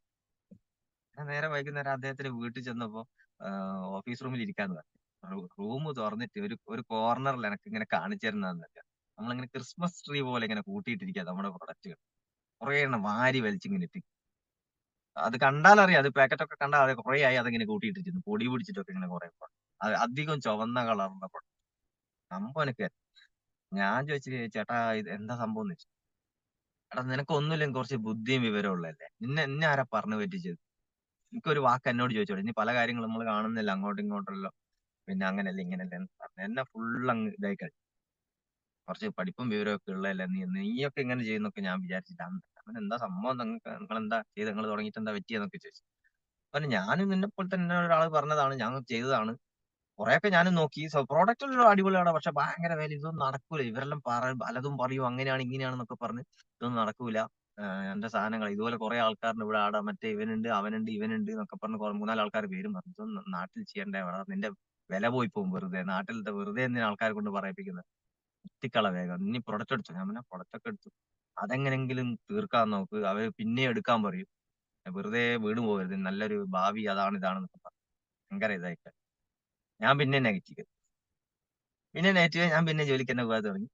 ഞാൻ നേരെ വൈകുന്നേരം അദ്ദേഹത്തിന് വീട്ടിൽ ചെന്നപ്പോ ഓഫീസ് റൂമിൽ ഇരിക്കാന്ന് പറഞ്ഞു. റൂം തുറന്നിട്ട് ഒരു ഒരു കോർണറിൽ എനിക്ക് ഇങ്ങനെ കാണിച്ചു തരുന്നതെന്ന് വെച്ചാൽ നമ്മളിങ്ങനെ ക്രിസ്മസ് ട്രീ പോലെ ഇങ്ങനെ കൂട്ടിയിട്ടിരിക്കുക നമ്മുടെ പ്രൊഡക്റ്റുകൾ. കുറെ എണ്ണം വാരി വലിച്ചിങ്ങനെ ഇട്ട്. അത് കണ്ടാലറിയാം, അത് പാക്കറ്റ് ഒക്കെ കണ്ടാൽ അത് കുറെ ആയി അതിങ്ങനെ കൂട്ടിയിട്ടിരിക്കുന്നു, പൊടി പിടിച്ചിട്ടൊക്കെ ഇങ്ങനെ കുറെ. അത് അധികം ചുവന്ന കളറുള്ള സംഭവം എനിക്ക്. ഞാൻ ചോദിച്ചു ചേട്ടാ ഇത് എന്താ സംഭവം എന്ന് വെച്ചു. എടാ നിനക്ക് ഒന്നുമില്ലെങ്കിൽ കുറച്ച് ബുദ്ധിയും വിവരവും ഉള്ളതല്ലേ, എന്നെ ആരാ പറഞ്ഞു പറ്റിച്ചത്? എനിക്കൊരു വാക്ക് എന്നോട് ചോദിച്ചോളൂ. ഇനി പല കാര്യങ്ങളും നമ്മൾ കാണുന്നില്ല അങ്ങോട്ടും ഇങ്ങോട്ടല്ലോ. പിന്നെ അങ്ങനല്ല ഇങ്ങനല്ല എന്ന് പറഞ്ഞു. എന്നെ ഫുൾ അങ്ങ് ഇതായി കഴിഞ്ഞു. കുറച്ച് പഠിപ്പും വിവരവും ഒക്കെ ഉള്ളതല്ലേ നീയൊക്കെ ഇങ്ങനെ ചെയ്യുന്നൊക്കെ ഞാൻ വിചാരിച്ചില്ല. അവൻ എന്താ സംഭവം, നിങ്ങളെന്താ ചെയ്ത്, നിങ്ങൾ തുടങ്ങിയിട്ട് എന്താ പറ്റിയെന്നൊക്കെ ചോദിച്ചു. പറഞ്ഞു ഞാനും നിന്നെ പോലെ തന്നെ ഒരാൾ പറഞ്ഞതാണ്, ഞാൻ ചെയ്തതാണ്. കുറെയൊക്കെ ഞാനും നോക്കി. പ്രോഡക്റ്റ് അടിപൊളിയാണ്, പക്ഷെ ഭയങ്കര വില, ഇതൊന്നും നടക്കൂല. ഇവരെല്ലാം പലതും പറയും അങ്ങനെയാണ് ഇങ്ങനെയാണെന്നൊക്കെ പറഞ്ഞ് ഇതൊന്നും നടക്കൂല. എന്റെ സാധനങ്ങൾ ഇതുപോലെ കുറെ ആൾക്കാരുണ്ട് ഇവിടെ, ആടെ മറ്റേ ഇവനുണ്ട് അവനുണ്ട് ഇവനുണ്ട് എന്നൊക്കെ പറഞ്ഞ് മൂന്നാല് ആൾക്കാർ പേരും പറഞ്ഞു. ഇതൊന്നും നാട്ടിൽ ചെയ്യണ്ടേ, നിന്റെ വില പോയി പോകും വെറുതെ. നാട്ടിലത്തെ വെറുതെ എന്തിനാ ആൾക്കാരെ കൊണ്ട് പറയിപ്പിക്കുന്നത്, എത്തിക്കള വേഗം. ഇനി പ്രൊഡക്റ്റ് എടുത്തു. ഞാൻ പിന്നെ പ്രൊഡക്റ്റ് ഒക്കെ എടുത്തു. അതെങ്ങനെങ്കിലും തീർക്കാൻ നോക്ക്, അവര് പിന്നെ എടുക്കാൻ പറയും. വെറുതെ വീണ് പോകരുത്, നല്ലൊരു ഭാവി അതാണ് ഇതാണെന്നൊക്കെ പറഞ്ഞു. ഭയങ്കര ഇതായിട്ട് ഞാൻ പിന്നെ നെഗറ്റീവ് ഞാൻ പിന്നെ ജോലിക്ക് തന്നെ പോകാൻ തുടങ്ങി.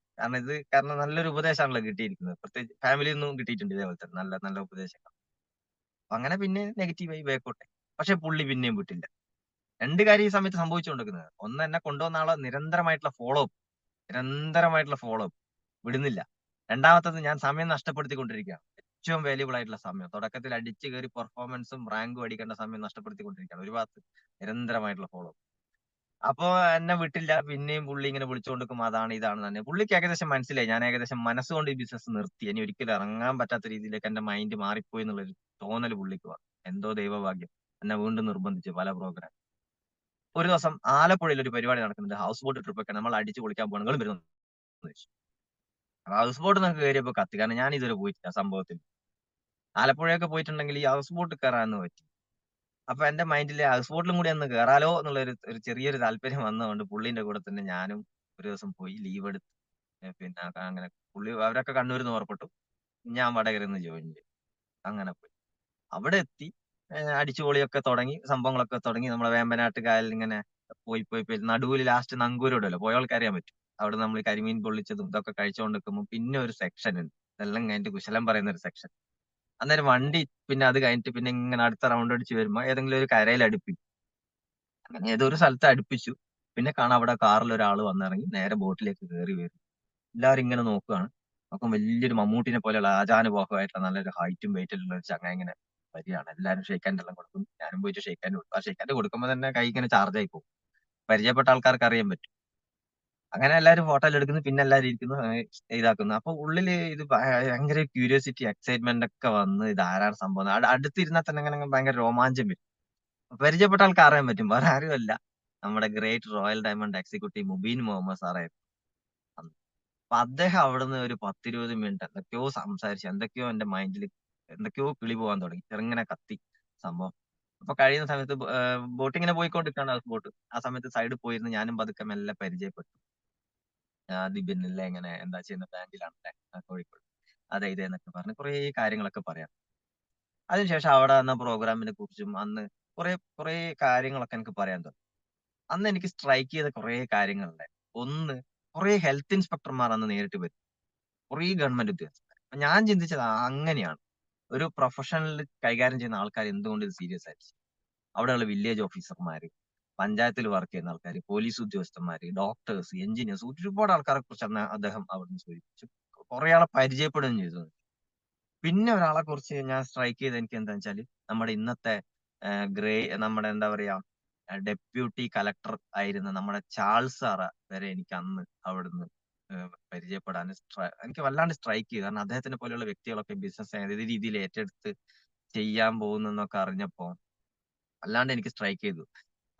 കാരണം നല്ലൊരു ഉപദേശമാണല്ലോ കിട്ടിയിരിക്കുന്നത്. പ്രത്യേകിച്ച് ഫാമിലിയിൽ നിന്നും കിട്ടിയിട്ടുണ്ട് ഇതേപോലെ തന്നെ നല്ല നല്ല ഉപദേശങ്ങൾ. അപ്പൊ അങ്ങനെ പിന്നെ നെഗറ്റീവായി ബേക്കോട്ടെ. പക്ഷെ പുള്ളി പിന്നെയും വിട്ടില്ല. രണ്ട് കാര്യം ഈ സമയത്ത് സംഭവിച്ചുകൊണ്ടിരിക്കുന്നത്. ഒന്ന്, എന്നെ കൊണ്ടുവന്ന ആളെ നിരന്തരമായിട്ടുള്ള ഫോളോ അപ്പ് വിടുന്നില്ല. രണ്ടാമത്തത്, ഞാൻ സമയം നഷ്ടപ്പെടുത്തിക്കൊണ്ടിരിക്കുകയാണ്. ഏറ്റവും വാല്യുബിൾ ആയിട്ടുള്ള സമയം. തുടക്കത്തിൽ അടിച്ചു കയറി പെർഫോമൻസും റാങ്കും അടിക്കേണ്ട സമയം നഷ്ടപ്പെടുത്തിക്കൊണ്ടിരിക്കുകയാണ്. ഒരു ഭാഗത്ത് നിരന്തരമായിട്ടുള്ള ഫോളോ. അപ്പൊ എന്നെ വിട്ടില്ല. പിന്നെയും പുള്ളി ഇങ്ങനെ വിളിച്ചുകൊണ്ടിരിക്കും, അതാണ് ഇതാണ് തന്നെ. പുള്ളിക്ക് ഏകദേശം മനസ്സിലായി ഞാൻ ഏകദേശം മനസ്സുകൊണ്ട് ഈ ബിസിനസ് നിർത്തി, ഇനി ഒരിക്കലും ഇറങ്ങാൻ പറ്റാത്ത രീതിയിലേക്ക് എന്റെ മൈൻഡ് മാറിപ്പോയി എന്നുള്ളൊരു തോന്നൽ പുള്ളിക്ക് വന്നു. എന്തോ ദൈവഭാഗ്യം, എന്നെ വീണ്ടും നിർബന്ധിച്ചു പല പ്രോഗ്രാം. ഒരു ദിവസം ആലപ്പുഴയിൽ ഒരു പരിപാടി നടക്കുന്നുണ്ട്, ഹൗസ് ബോട്ട് ട്രിപ്പ് ഒക്കെ, നമ്മൾ അടിച്ചു പൊളിക്കാൻ പോകണം, നിങ്ങൾ വരുന്നു ചോദിച്ചു. ഹൗസ് ബോട്ട് നമുക്ക് കയറിയപ്പോ കത്തി, കാരണം ഞാൻ ഇതുവരെ പോയിട്ടില്ല സംഭവത്തിൽ. ആലപ്പുഴയൊക്കെ പോയിട്ടുണ്ടെങ്കിൽ ഈ ഹൗസ് ബോട്ട് കയറാന്ന് പറ്റി. അപ്പൊ എന്റെ മൈൻഡിൽ ഹൗസ് ബോട്ടിലും കൂടി ഒന്ന് കയറാലോ എന്നുള്ള ഒരു ചെറിയൊരു താല്പര്യം വന്നതുകൊണ്ട് പുള്ളിന്റെ കൂടെ തന്നെ ഞാനും ഒരു ദിവസം പോയി ലീവ് എടുത്ത്. പിന്നെ അങ്ങനെ അവരൊക്കെ കണ്ണൂരിൽ നിന്ന് പുറപ്പെട്ടു, ഞാൻ വടകരയിൽ നിന്ന് ജോയിൻ ചെയ്തു. അങ്ങനെ പോയി അവിടെ എത്തി. അടിച്ചുപൊളിയൊക്കെ തുടങ്ങി, സംഭവങ്ങളൊക്കെ തുടങ്ങി. നമ്മളെ വേമ്പനാട്ട് കായലിൽ ഇങ്ങനെ പോയി പോയി പോയി നടുവിൽ ലാസ്റ്റ് നങ്കൂരോടല്ലോ പോയവൾക്ക് അറിയാൻ പറ്റും. അവിടെ നമ്മൾ കരിമീൻ പൊള്ളിച്ചതും ഇതൊക്കെ കഴിച്ചുകൊണ്ട് നിൽക്കുമ്പോൾ പിന്നെ ഒരു സെക്ഷൻ ഉണ്ട്, ഇതെല്ലാം കഴിഞ്ഞിട്ട് കുശലം പറയുന്ന ഒരു സെക്ഷൻ. അന്നേരം വണ്ടി പിന്നെ അത് കഴിഞ്ഞിട്ട് പിന്നെ ഇങ്ങനെ അടുത്ത റൗണ്ട് അടിച്ച് വരുമ്പോ ഏതെങ്കിലും ഒരു കരയിൽ അടുപ്പിക്കും. അങ്ങനെ ഏതൊരു സ്ഥലത്ത് അടുപ്പിച്ചു. പിന്നെ കാണാം അവിടെ കാറിൽ ഒരാൾ വന്നിറങ്ങി നേരെ ബോട്ടിലേക്ക് കയറി വരും. എല്ലാവരും ഇങ്ങനെ നോക്കുകയാണ്. അപ്പം വലിയൊരു മമ്മൂട്ടിനെ പോലെയുള്ള ആചാനുബാഹുവായിട്ടുള്ള നല്ലൊരു ഹൈറ്റും വെയിറ്റും ഉള്ള ഒരു ചങ്ങ ഇങ്ങനെ വരികയാണ്. എല്ലാവരും ഷെയ്ക്ക് ഹാൻഡ് എല്ലാം കൊടുക്കും. ഞാനും പോയിട്ട് ഷെയ്ക്ക് ഹാൻഡ് കൊടുക്കും. ആ ഷെയ്ക്ക് ഹാൻഡ് കൊടുക്കുമ്പോൾ തന്നെ കൈ ഇങ്ങനെ ചാർജ് ആയി പോകും. പരിചയപ്പെട്ട ആൾക്കാർക്ക് അറിയാൻ പറ്റും. അങ്ങനെ എല്ലാവരും ഫോട്ടോ എടുക്കുന്നു, പിന്നെ എല്ലാവരും ഇരിക്കുന്നു, ഇതാക്കുന്നു. അപ്പൊ ഉള്ളില് ഇത് ഭയങ്കര ക്യൂരിയോസിറ്റി, എക്സൈറ്റ്മെന്റ് ഒക്കെ വന്ന് ഇത് ആരാണ് സംഭവം. അടുത്തിരുന്നാൽ തന്നെ അങ്ങനെ ഭയങ്കര രോമാഞ്ചം വരും. പരിചയപ്പെട്ട ആൾക്ക് അറിയാൻ പറ്റും, വേറെ ആരുമല്ല, നമ്മുടെ great royal diamond executive Mubeen Muhammad സാറായിരുന്നു അന്ന്. അപ്പൊ അദ്ദേഹം അവിടുന്ന് ഒരു 10-20 മിനിറ്റ് എന്തൊക്കെയോ സംസാരിച്ച്, എന്തൊക്കെയോ എന്റെ മൈൻഡിൽ എന്തൊക്കെയോ കിളി പോകാൻ തുടങ്ങി, ചെറുങ്ങനെ കത്തി സംഭവം. അപ്പൊ കഴിയുന്ന സമയത്ത് ബോട്ട് ഇങ്ങനെ പോയിക്കൊണ്ടിരിക്കുകയാണ്, ഹൗസ് ബോട്ട്. ആ സമയത്ത് സൈഡിൽ പോയിരുന്ന് ഞാനും പതുക്കെ മെല്ലെ പരിചയപ്പെട്ടു. ദിബിനല്ലേ, എങ്ങനെ എന്താ ചെയ്യുന്ന, ബാങ്കിലാണല്ലേ, കോഴിക്കോട്, അതെ ഇതേ എന്നൊക്കെ പറഞ്ഞ് കുറെ കാര്യങ്ങളൊക്കെ പറയാം. അതിനുശേഷം അവിടെ വന്ന പ്രോഗ്രാമിനെ കുറിച്ചും അന്ന് കുറെ കുറെ കാര്യങ്ങളൊക്കെ എനിക്ക് പറയാൻ തുടങ്ങി. അന്ന് എനിക്ക് സ്ട്രൈക്ക് ചെയ്ത കുറെ കാര്യങ്ങളുണ്ട്. ഒന്ന്, കുറെ ഹെൽത്ത് ഇൻസ്പെക്ടർമാർ അന്ന് നേരിട്ട് വരും, കുറെ ഗവൺമെന്റ് ഉദ്യോഗസ്ഥർ. അപ്പൊ ഞാൻ ചിന്തിച്ചത് അങ്ങനെയാണ് ഒരു പ്രൊഫഷണൽ കൈകാര്യം ചെയ്യുന്ന ആൾക്കാർ എന്തുകൊണ്ട് ഇത് സീരിയസ് ആയിട്ട്. അവിടെയുള്ള വില്ലേജ് ഓഫീസർമാര്, പഞ്ചായത്തിൽ വർക്ക് ചെയ്യുന്ന ആൾക്കാർ, പോലീസ് ഉദ്യോഗസ്ഥന്മാര്, ഡോക്ടേഴ്സ്, എഞ്ചിനീയേഴ്സ്, ഒരുപാട് ആൾക്കാരെ കുറിച്ച് അന്ന് അദ്ദേഹം അവിടുന്ന് സൂചിപ്പിച്ചു. കുറെ ആളെ പരിചയപ്പെടുകയും ചെയ്തു. പിന്നെ ഒരാളെ കുറിച്ച് ഞാൻ സ്ട്രൈക്ക് ചെയ്ത് എനിക്ക് എന്താ വെച്ചാല്, നമ്മുടെ ഇന്നത്തെ ഗ്രേ നമ്മുടെ എന്താ പറയാ ഡെപ്യൂട്ടി കളക്ടർ ആയിരുന്ന നമ്മുടെ ചാൾസ് സാറ വരെ എനിക്ക് അന്ന് അവിടുന്ന് പരിചയപ്പെടാൻ എനിക്ക് വല്ലാണ്ട് സ്ട്രൈക്ക് ചെയ്തു. കാരണം അദ്ദേഹത്തിനെ പോലെയുള്ള വ്യക്തികളൊക്കെ ബിസിനസ് ഏത് രീതിയിൽ ഏറ്റെടുത്ത് ചെയ്യാൻ പോകുന്നൊക്കെ അറിഞ്ഞപ്പോ അല്ലാണ്ട് എനിക്ക് സ്ട്രൈക്ക് ചെയ്തു.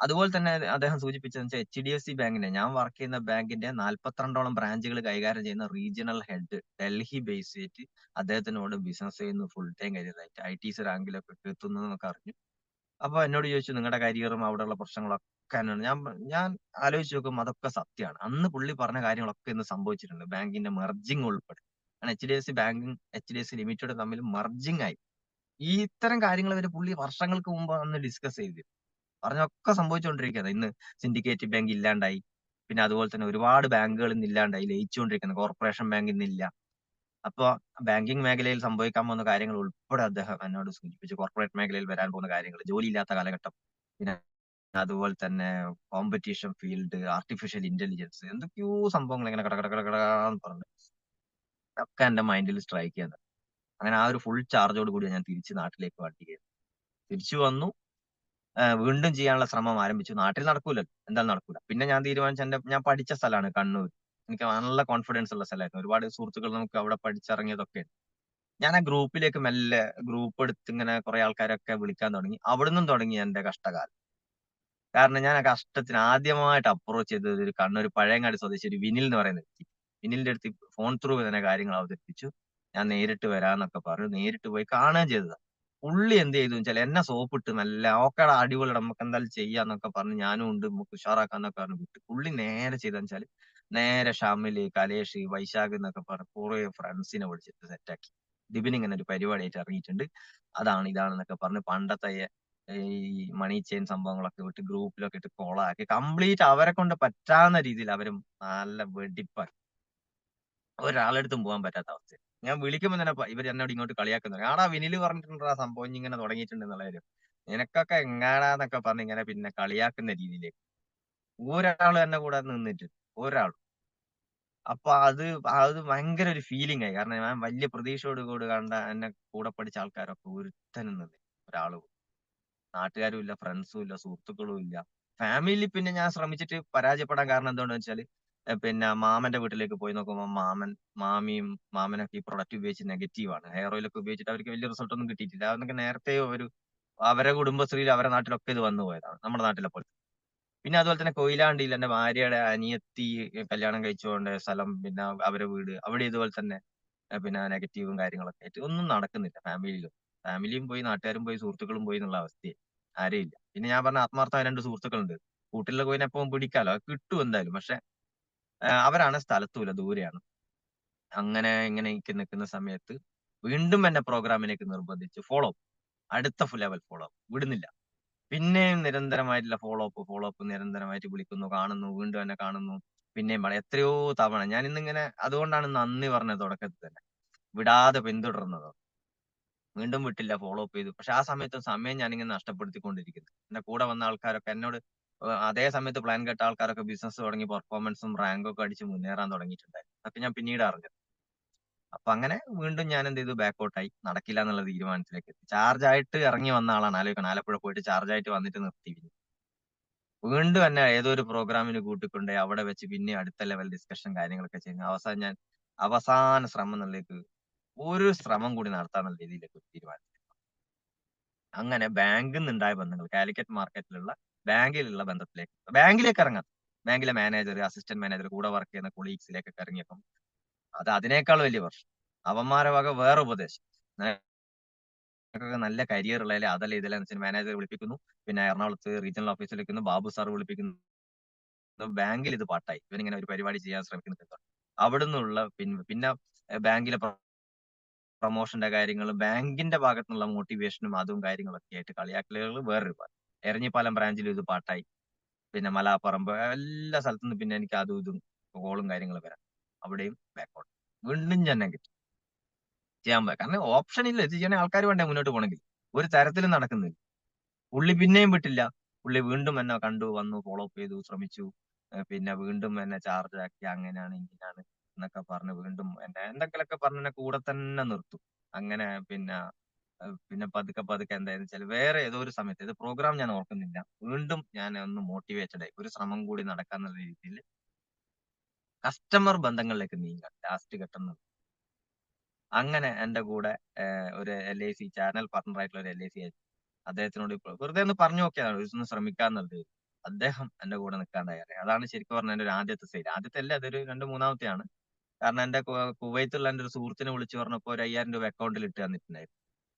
അതുപോലെ തന്നെ അദ്ദേഹം സൂചിപ്പിച്ചതെന്ന് വെച്ചാൽ HDFC ബാങ്കിന്റെ, ഞാൻ വർക്ക് ചെയ്യുന്ന ബാങ്കിന്റെ 42ഓളം ബ്രാഞ്ചുകൾ കൈകാര്യം ചെയ്യുന്ന റീജിയണൽ ഹെഡ് ഡൽഹി ബേസ് ചെയ്തിട്ട് അദ്ദേഹത്തിനോട് ബിസിനസ് ചെയ്യുന്ന ഫുൾ ടൈം കരിയറായിട്ട് ITC റാങ്കിലൊക്കെ എത്തുന്നു എന്നൊക്കെ അറിഞ്ഞു. അപ്പൊ എന്നോട് ചോദിച്ചു നിങ്ങളുടെ കരിയറും അവിടെയുള്ള പ്രശ്നങ്ങളൊക്കെ എന്നാണ്. ഞാൻ ആലോചിച്ച് നോക്കുമ്പോൾ അതൊക്കെ സത്യമാണ്. അന്ന് പുള്ളി പറഞ്ഞ കാര്യങ്ങളൊക്കെ ഇന്ന് സംഭവിച്ചിട്ടുണ്ട്, ബാങ്കിന്റെ മെർജിങ് ഉൾപ്പെടെ. കാരണം HDFC ബാങ്കും HDFC ലിമിറ്റഡും തമ്മിൽ മെർജിങ് ആയി. ഈ ഇത്തരം കാര്യങ്ങൾ വരെ പുള്ളി വർഷങ്ങൾക്ക് മുമ്പ് അന്ന് ഡിസ്കസ് ചെയ്തു. പറഞ്ഞൊക്കെ സംഭവിച്ചുകൊണ്ടിരിക്കുകയാണ്. ഇന്ന് സിൻഡിക്കേറ്റ് ബാങ്ക് ഇല്ലാണ്ടായി. പിന്നെ അതുപോലെ തന്നെ ഒരുപാട് ബാങ്കുകൾ ഇന്ന് ഇല്ലാണ്ടായി, ലയിച്ചുകൊണ്ടിരിക്കുന്നത്. കോർപ്പറേഷൻ ബാങ്ക് ഇന്നില്ല. അപ്പൊ ബാങ്കിങ് മേഖലയിൽ സംഭവിക്കാൻ പോകുന്ന കാര്യങ്ങൾ ഉൾപ്പെടെ അദ്ദേഹം എന്നോട് സൂചിപ്പിച്ചു. കോർപ്പറേറ്റ് മേഖലയിൽ വരാൻ പോകുന്ന കാര്യങ്ങൾ, ജോലിയില്ലാത്ത കാലഘട്ടം, പിന്നെ അതുപോലെ തന്നെ കോമ്പറ്റീഷൻ ഫീൽഡ്, ആർട്ടിഫിഷ്യൽ ഇന്റലിജൻസ്, എന്തൊക്കെയോ സംഭവങ്ങൾ ഇങ്ങനെ കടകടകടകടാന്ന് പറഞ്ഞു ഒക്കെ എന്റെ മൈൻഡിൽ സ്ട്രൈക്ക് ചെയ്യുന്നത്. അങ്ങനെ ആ ഒരു ഫുൾ ചാർജോട് കൂടി ഞാൻ തിരിച്ച് നാട്ടിലേക്ക് വണ്ടി കയറി. തിരിച്ചു വന്നു. വീണ്ടും ചെയ്യാനുള്ള ശ്രമം ആരംഭിച്ചു. നാട്ടിൽ നടക്കൂലല്ലോ. എന്തായാലും നടക്കൂല. പിന്നെ ഞാൻ തീരുമാനിച്ചു ഞാൻ പഠിച്ച സ്ഥലമാണ് കണ്ണൂർ. എനിക്ക് നല്ല കോൺഫിഡൻസ് ഉള്ള സ്ഥലമായിരുന്നു. ഒരുപാട് സുഹൃത്തുക്കൾ നമുക്ക് അവിടെ പഠിച്ചിറങ്ങിയതൊക്കെ. ഞാൻ ആ ഗ്രൂപ്പിലേക്ക് മെല്ലെ ഗ്രൂപ്പ് എടുത്ത് ഇങ്ങനെ കുറെ ആൾക്കാരൊക്കെ വിളിക്കാൻ തുടങ്ങി. അവിടുന്നും തുടങ്ങി എന്റെ കഷ്ടകാലം. കാരണം ഞാൻ ആ കഷ്ടത്തിന് ആദ്യമായിട്ട് അപ്രോച്ച് ചെയ്തത് ഒരു കണ്ണൂർ പഴയങ്ങാടി സ്വദേശി ഒരു വിനിൽ എന്ന് പറയുന്ന വ്യക്തി. വിനിലിന്റെ അടുത്ത് ഫോൺ ത്രൂ തന്നെ കാര്യങ്ങൾ അവതരിപ്പിച്ചു. ഞാൻ നേരിട്ട് വരാന്നൊക്കെ പറഞ്ഞു. നേരിട്ട് പോയി കാണുകയും ചെയ്തതാ. പുള്ളി എന്ത് ചെയ്തു വെച്ചാൽ എന്നെ സോപ്പിട്ട് നല്ല ഓക്കേടാ അടിപൊളിടാ നമുക്ക് എന്തായാലും ചെയ്യാന്നൊക്കെ പറഞ്ഞ് ഞാനും ഉണ്ട് നമുക്ക് ഉഷാറാക്കാന്നൊക്കെ പറഞ്ഞ് വിട്ടു. പുള്ളി നേരെ ചെയ്തതെന്ന് വെച്ചാല് നേരെ ഷാമില്, കലേഷ്, വൈശാഖ് എന്നൊക്കെ പറഞ്ഞ് കുറെ ഫ്രണ്ട്സിനെ വിളിച്ചിട്ട് സെറ്റാക്കി. ദിബിൻ ഇങ്ങനെ ഒരു പരിപാടിയായിട്ട് ഇറങ്ങിയിട്ടുണ്ട്. അതാണ് ഇതാണെന്നൊക്കെ പറഞ്ഞ് പണ്ടത്തെ ഈ മണി ചെയിൻ സംഭവങ്ങളൊക്കെ വിട്ട് ഗ്രൂപ്പിലൊക്കെ ഇട്ട് കൊളാക്കി കംപ്ലീറ്റ് അവരെ കൊണ്ട് പറ്റാവുന്ന രീതിയിൽ അവരും നല്ല വെടിപ്പാക്കി. ഒരാളെടുത്തും പോകാൻ പറ്റാത്ത അവസ്ഥ. ഞാൻ വിളിക്കുമ്പോ തന്നെ ഇവര് എന്നോട് ഇങ്ങോട്ട് കളിയാക്കുന്നത്. ആടാ വിനില് പറഞ്ഞിട്ടുണ്ടെടാ സംഭവം ഇനി ഇങ്ങനെ തുടങ്ങിയിട്ടുണ്ട് എന്നുള്ള കാര്യം. നിനക്കൊക്കെ എങ്ങാടാന്നൊക്കെ പറഞ്ഞ് ഇങ്ങനെ പിന്നെ കളിയാക്കുന്ന രീതിയിലേക്ക്. ഒരാളും എന്റെ കൂടെ നിന്നിട്ട് ഒരാളും. അപ്പൊ അത് ഭയങ്കര ഒരു ഫീലിംഗ് ആയി. കാരണം ഞാൻ വലിയ പ്രതീക്ഷയോട് കൂടി കണ്ട എന്നെ കൂടെ പഠിച്ച ആൾക്കാരൊക്കെ ഒരുത്തനും നിന്നില്ല. ഒരാളും. നാട്ടുകാരും ഇല്ല, ഫ്രണ്ട്സും ഇല്ല, സുഹൃത്തുക്കളും ഇല്ല. ഫാമിലി പിന്നെ ഞാൻ ശ്രമിച്ചിട്ട് പരാജയപ്പെടാൻ കാരണം എന്താണെന്ന് വെച്ചാല് പിന്നെ മാമന്റെ വീട്ടിലേക്ക് പോയി നോക്കുമ്പോ മാമിയും മാമനൊക്കെ ഈ പ്രൊഡക്റ്റ് ഉപയോഗിച്ച് നെഗറ്റീവ് ആണ്. ഹെയർ ഓയിൽ ഒക്കെ ഉപയോഗിച്ചിട്ട് അവർക്ക് വലിയ റിസൾട്ട് ഒന്നും കിട്ടിയിട്ടില്ല. അതൊക്കെ നേരത്തെ അവരെ കുടുംബശ്രീയിൽ അവരെ നാട്ടിലൊക്കെ ഇത് വന്നു പോയതാണ്. നമ്മുടെ നാട്ടിലെ പോലെ. പിന്നെ അതുപോലെ തന്നെ കൊയിലാണ്ടിയിൽ എന്റെ ഭാര്യയുടെ അനിയത്തി കല്യാണം കഴിച്ചുകൊണ്ട് സ്ഥലം പിന്നെ അവരെ വീട് അവിടെ ഇതുപോലെ തന്നെ പിന്നെ നെഗറ്റീവും കാര്യങ്ങളൊക്കെ ആയിട്ട് ഒന്നും നടക്കുന്നില്ല ഫാമിലിയിലും. ഫാമിലിയും പോയി, നാട്ടുകാരും പോയി, സുഹൃത്തുക്കളും പോയി എന്നുള്ള അവസ്ഥയായി. ആരെയില്ല. പിന്നെ ഞാൻ പറഞ്ഞ ആത്മാർത്ഥമായ 2 സുഹൃത്തുക്കളുണ്ട്. കൂട്ടിലുള്ള കോയിനെ എപ്പോഴും പിടിക്കാലോ. അത് കിട്ടും എന്തായാലും. പക്ഷെ അവരാണ് സ്ഥലത്തുമില്ല, ദൂരെയാണ്. അങ്ങനെ ഇങ്ങനെ എനിക്ക് നിൽക്കുന്ന സമയത്ത് വീണ്ടും എന്നെ പ്രോഗ്രാമിലേക്ക് നിർബന്ധിച്ചു. അടുത്ത ലെവൽ ഫോളോ അപ്പ്. വിടുന്നില്ല. പിന്നെയും നിരന്തരമായിട്ടുള്ള ഫോളോ അപ്പ് നിരന്തരമായിട്ട് വിളിക്കുന്നു, കാണുന്നു, വീണ്ടും എന്നെ കാണുന്നു. പിന്നെയും എത്രയോ തവണ ഞാൻ ഇന്നിങ്ങനെ അതുകൊണ്ടാണ് നന്ദി പറഞ്ഞത് തുടക്കത്തിൽ തന്നെ. വിടാതെ പിന്തുടർന്നത്. വീണ്ടും വിട്ടില്ല, ഫോളോ അപ്പ് ചെയ്തു. പക്ഷെ ആ സമയം ഞാനിങ്ങനെ നഷ്ടപ്പെടുത്തിക്കൊണ്ടിരിക്കുന്നു. എന്റെ കൂടെ വന്ന ആൾക്കാരൊക്കെ എന്നോട് അതേ സമയത്ത് പ്ലാൻ കേട്ട ആൾക്കാരൊക്കെ ബിസിനസ് തുടങ്ങി പെർഫോമൻസും റാങ്കും ഒക്കെ അടിച്ച് മുന്നേറാൻ തുടങ്ങിയിട്ടുണ്ടായിരുന്നു. അതൊക്കെ ഞാൻ പിന്നീട് അറിഞ്ഞത്. അപ്പൊ അങ്ങനെ വീണ്ടും ഞാൻ എന്ത് ചെയ്തു ബാക്കൗട്ടായി. നടക്കില്ല എന്നുള്ള തീരുമാനത്തിലേക്ക് എത്തി. ചാർജ് ആയിട്ട് ഇറങ്ങി വന്ന ആളാണ്. ആലോചിക്കണം. ആലപ്പുഴ പോയിട്ട് ചാർജ് ആയിട്ട് വന്നിട്ട് നിർത്തി. വീണ്ടും എന്നെ ഏതോ ഒരു പ്രോഗ്രാമിന് കൂട്ടിക്കൊണ്ടുപോയി അവിടെ വെച്ച് പിന്നെ അടുത്ത ലെവൽ ഡിസ്കഷൻ കാര്യങ്ങളൊക്കെ ചെയ്യുന്നു. അവസാനം ഞാൻ അവസാന ശ്രമം എന്നുള്ളേക്ക് ഒരു ശ്രമം കൂടി നടത്താന്നുള്ള രീതിയിലേക്ക് ഒരു തീരുമാനം. അങ്ങനെ ബാങ്കിൽ നിന്നുണ്ടായ ബന്ധങ്ങൾ കാലിക്കറ്റ് മാർക്കറ്റിലുള്ള ബാങ്കിലുള്ള ബാങ്കിലേക്ക് ഇറങ്ങാം. ബാങ്കിലെ മാനേജർ, അസിസ്റ്റന്റ് മാനേജർ, കൂടെ വർക്ക് ചെയ്യുന്ന കൊളീഗ്സിലേക്കൊക്കെ ഇറങ്ങിയപ്പം അത് അതിനേക്കാൾ വലിയ പ്രശ്നം. അവന്മാരെ വക വേറെ ഉപദേശം. നിനക്കൊക്കെ നല്ല കരിയർ ഉള്ളതിൽ അതല്ല ഇതെല്ലാം മാനേജർ വിളിപ്പിക്കുന്നു. പിന്നെ എറണാകുളത്ത് റീജിയണൽ ഓഫീസിൽ വിളിക്കുന്നു. ബാബു സാർ വിളിപ്പിക്കുന്നു. ബാങ്കിൽ ഇത് പാട്ടായി. ഇവനിങ്ങനെ ഒരു പരിപാടി ചെയ്യാൻ ശ്രമിക്കുന്നുണ്ട്. അവിടുന്നുള്ള പിന്നെ ബാങ്കിലെ പ്രൊമോഷന്റെ കാര്യങ്ങളും ബാങ്കിന്റെ ഭാഗത്തുനിന്നുള്ള മോട്ടിവേഷനും അതും കാര്യങ്ങളൊക്കെ ആയിട്ട് കളിയാക്കലുകൾ വേറൊരു ഭാഗം. എരഞ്ഞിപ്പാലം ബ്രാഞ്ചിലും ഇത് പാട്ടായി. പിന്നെ മലാപ്പറമ്പ് എല്ലാ സ്ഥലത്തുനിന്നും പിന്നെ എനിക്ക് അതും ഇതും കോളും കാര്യങ്ങളും വരാം. അവിടെയും ബാക്കൗട്ട്. വീണ്ടും ഞാൻ നെഗറ്റീവ് ചെയ്യാൻ പോയി. കാരണം ഓപ്ഷൻ ഇല്ല. ഇത് ചെയ്യാൻ ആൾക്കാർ വേണ്ടേ മുന്നോട്ട് പോകണമെങ്കിൽ. ഒരു തരത്തിലും നടക്കുന്നില്ല. പുള്ളി പിന്നെയും വിട്ടില്ല. പുള്ളി വീണ്ടും എന്നെ കണ്ടു, വന്നു, ഫോളോ അപ്പ് ചെയ്തു, ശ്രമിച്ചു. പിന്നെ വീണ്ടും എന്നെ ചാർജ് ആക്കി. അങ്ങനെയാണ് ഇങ്ങനെയാണ് എന്നൊക്കെ പറഞ്ഞ് വീണ്ടും എന്നെ എന്തെങ്കിലുമൊക്കെ പറഞ്ഞ് എന്നെ കൂടെ തന്നെ നിർത്തും. അങ്ങനെ പിന്നെ പതുക്കെ പതുക്കെ എന്തായെന്ന് വെച്ചാൽ വേറെ ഏതോ ഒരു സമയത്ത് ഇത് പ്രോഗ്രാം ഞാൻ ഓർക്കുന്നില്ല. വീണ്ടും ഞാൻ ഒന്ന് മോട്ടിവേറ്റഡ് ആയി. ഒരു ശ്രമം കൂടി നടക്കാന്നുള്ള രീതിയിൽ കസ്റ്റമർ ബന്ധങ്ങളിലേക്ക് നീങ്ങാൻ ലാസ്റ്റ് ഘട്ടം അങ്ങനെ എന്റെ കൂടെ ഒരു LIC ചാനൽ പാർട്ണർ ആയിട്ടുള്ള ഒരു LIC അദ്ദേഹത്തിനോട് ഇപ്പൊ വെറുതെ ഒന്ന് പറഞ്ഞു നോക്കിയതാണ്. ഒന്ന് ശ്രമിക്കാന്നുള്ളത്. അദ്ദേഹം എന്റെ കൂടെ നിൽക്കാൻ തയ്യാറായി. അതാണ് ശരിക്കും പറഞ്ഞാൽ എന്റെ ഒരു ആദ്യത്തെ സെയിൽ. ആദ്യത്തെ അല്ല, അതൊരു മൂന്നാമത്തെയാണ്. കാരണം എന്റെ കുവൈത്തുള്ള എന്റെ ഒരു സുഹൃത്തിനെ വിളിച്ചു പറഞ്ഞപ്പോൾ ഒരു 5000 രൂപ അക്കൗണ്ടിൽ ഇട്ട് തന്നിട്ടുണ്ടായിരുന്നു.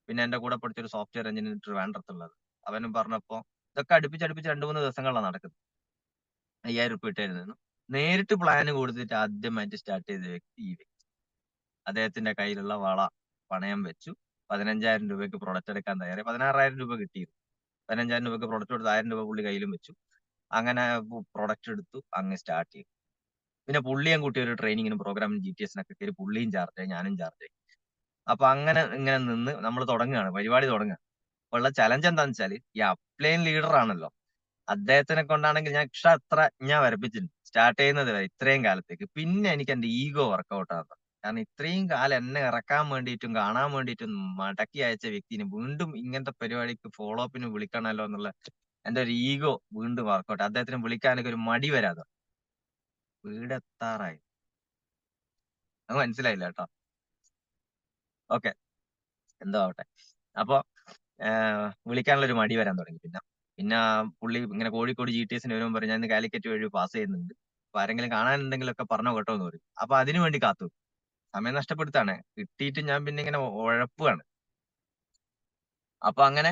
പിന്നെ എന്റെ കൂടെ പഠിച്ച ഒരു സോഫ്റ്റ്വെയർ എഞ്ചിനീയർ ട്രിവാൻഡ്രത്തുള്ളത്. അവനും പറഞ്ഞപ്പോ ഇതൊക്കെ അടുപ്പിച്ചടുപ്പിച്ച് 2-3 ദിവസങ്ങളിലാണ് നടക്കുന്നത്. 5000 രൂപ ഇട്ടായിരുന്നു. നേരിട്ട് പ്ലാൻ കൊടുത്തിട്ട് ആദ്യമായിട്ട് സ്റ്റാർട്ട് ചെയ്ത വ്യക്തി ഈ വ്യക്തി. അദ്ദേഹത്തിന്റെ കയ്യിലുള്ള വള പണയം വെച്ചു. 15,000 രൂപയ്ക്ക് പ്രൊഡക്റ്റ് എടുക്കാൻ തയ്യാറായി. 16,000 രൂപ കിട്ടിയിരുന്നു. 15,000 രൂപയ്ക്ക് പ്രൊഡക്റ്റ് കൊടുത്ത് 1000 രൂപ പുള്ളി കയ്യിലും വെച്ചു. അങ്ങനെ പ്രൊഡക്റ്റ് എടുത്തു. അങ്ങ് സ്റ്റാർട്ട് ചെയ്തു. പിന്നെ പുള്ളിയും കൂട്ടി ഒരു ട്രെയിനിങ്ങിനും പ്രോഗ്രാമിനും GTSനൊക്കെ കയറി പുള്ളിയും ചാർജായി, ഞാനും ചാർജായി. അപ്പൊ അങ്ങനെ ഇങ്ങനെ നിന്ന് നമ്മൾ തുടങ്ങുകയാണ്. പരിപാടി തുടങ്ങുക. അപ്പൊ ഉള്ള ചലഞ്ച് എന്താണെന്ന് വെച്ചാല് ഈ അപ്ലൈൻ ലീഡർ ആണല്ലോ. അദ്ദേഹത്തിനെ കൊണ്ടാണെങ്കിൽ എത്ര ഞാൻ വരപ്പിച്ചിട്ടുണ്ട്. സ്റ്റാർട്ട് ചെയ്യുന്നത് വരെ ഇത്രയും കാലത്തേക്ക്. പിന്നെ എനിക്ക് എന്റെ ഈഗോ വർക്കൗട്ട് ആകുന്നത്. കാരണം ഇത്രയും കാലം എന്നെ ഇറക്കാൻ വേണ്ടിയിട്ടും കാണാൻ വേണ്ടിയിട്ടും മടക്കി അയച്ച വ്യക്തിനെ വീണ്ടും ഇങ്ങനത്തെ പരിപാടിക്ക് ഫോളോ അപ്പിന് വിളിക്കണമല്ലോ എന്നുള്ള എന്റെ ഒരു ഈഗോ വീണ്ടും വർക്കൗട്ട്. അദ്ദേഹത്തിന് വിളിക്കാനൊക്കെ ഒരു മടി വരാതെ വീടെത്താറായി. അത് മനസ്സിലായില്ല കേട്ടോ. ഓക്കെ, എന്തോ ആവട്ടെ. അപ്പൊ വിളിക്കാനുള്ള ഒരു മടി വരാൻ തുടങ്ങി. പിന്നെ പിന്നെ പുള്ളി ഇങ്ങനെ കോഴിക്കോട് GTSന് വരുമ്പോൾ പറയും, ഞാൻ ഇന്ന് കാലിക്കറ്റ് വഴി പാസ് ചെയ്യുന്നുണ്ട്, അപ്പൊ ആരെങ്കിലും കാണാനുണ്ടെങ്കിലൊക്കെ പറഞ്ഞോ കേട്ടോ എന്ന് പറയും. അപ്പൊ അതിനു വേണ്ടി കാത്തു. സമയം നഷ്ടപ്പെടുത്താണ്. കിട്ടിയിട്ട് ഞാൻ പിന്നെ ഇങ്ങനെ ഉഴപ്പുകയാണ്. അപ്പൊ അങ്ങനെ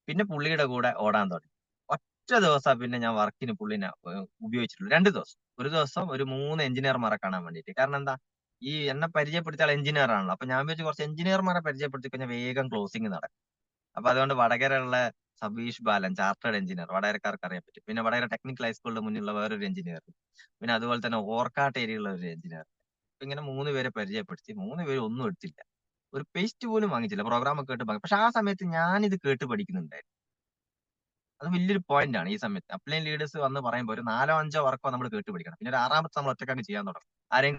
പിന്നെ പുള്ളിയുടെ കൂടെ ഓടാൻ തുടങ്ങി. ഒറ്റ ദിവസം പിന്നെ ഞാൻ വർക്കിന് പുള്ളിനെ ഉപയോഗിച്ചിട്ടുള്ളൂ. 2 ദിവസം. ഒരു ദിവസം ഒരു 3 എഞ്ചിനീയർമാരെ കാണാൻ വേണ്ടിയിട്ട്. കാരണം എന്താ, ഈ എന്നെ പരിചയപ്പെടുത്തിയ ആൾ എഞ്ചിനീയർ ആണല്ലോ. അപ്പൊ ഞാൻ വിചാരിച്ചു കുറച്ച് എഞ്ചിനീയർമാരെ പരിചയപ്പെടുത്തി കഴിഞ്ഞാൽ വേഗം ക്ലോസിംഗ് നടക്കും. അപ്പൊ അതുകൊണ്ട് വടകരയുള്ള സബീഷ് ബാലൻ, ചാർട്ടേഡ് എഞ്ചിനീയർ, വടകരക്കാർക്ക് അറിയാൻ പറ്റും. പിന്നെ വടകര ടെക്നിക്കൽ ഹൈസ്കൂളിന്റെ മുന്നിലുള്ള വേറൊരു എഞ്ചിനീയർ, പിന്നെ അതുപോലെ തന്നെ ഓർക്കാട്ട് ഏരിയയുള്ള ഒരു എഞ്ചിനീയർ. ഇങ്ങനെ 3 പേരെ പരിചയപ്പെടുത്തി. 3 പേരും ഒന്നും എടുത്തില്ല. ഒരു പേസ്റ്റ് പോലും വാങ്ങിച്ചില്ല. പ്രോഗ്രാം ഒക്കെ കേട്ട് പക്ഷെ ആ സമയത്ത് ഞാനിത് കേട്ട് പഠിക്കുന്നുണ്ടായിരുന്നു. അത് വലിയൊരു പോയിന്റ് ആണ് ഈ സമയത്ത്. അപ്ലൈൻ ലീഡേഴ്സ് വന്ന് പറയുമ്പോൾ ഒരു 4 5 വർക്കോ നമ്മൾ കേട്ട് പഠിക്കണം. പിന്നെ ഒരു 6ാമത്തെ നമ്മൾ ഒറ്റക്കാണ്ട് ചെയ്യാൻ തുടങ്ങും. ആരെയും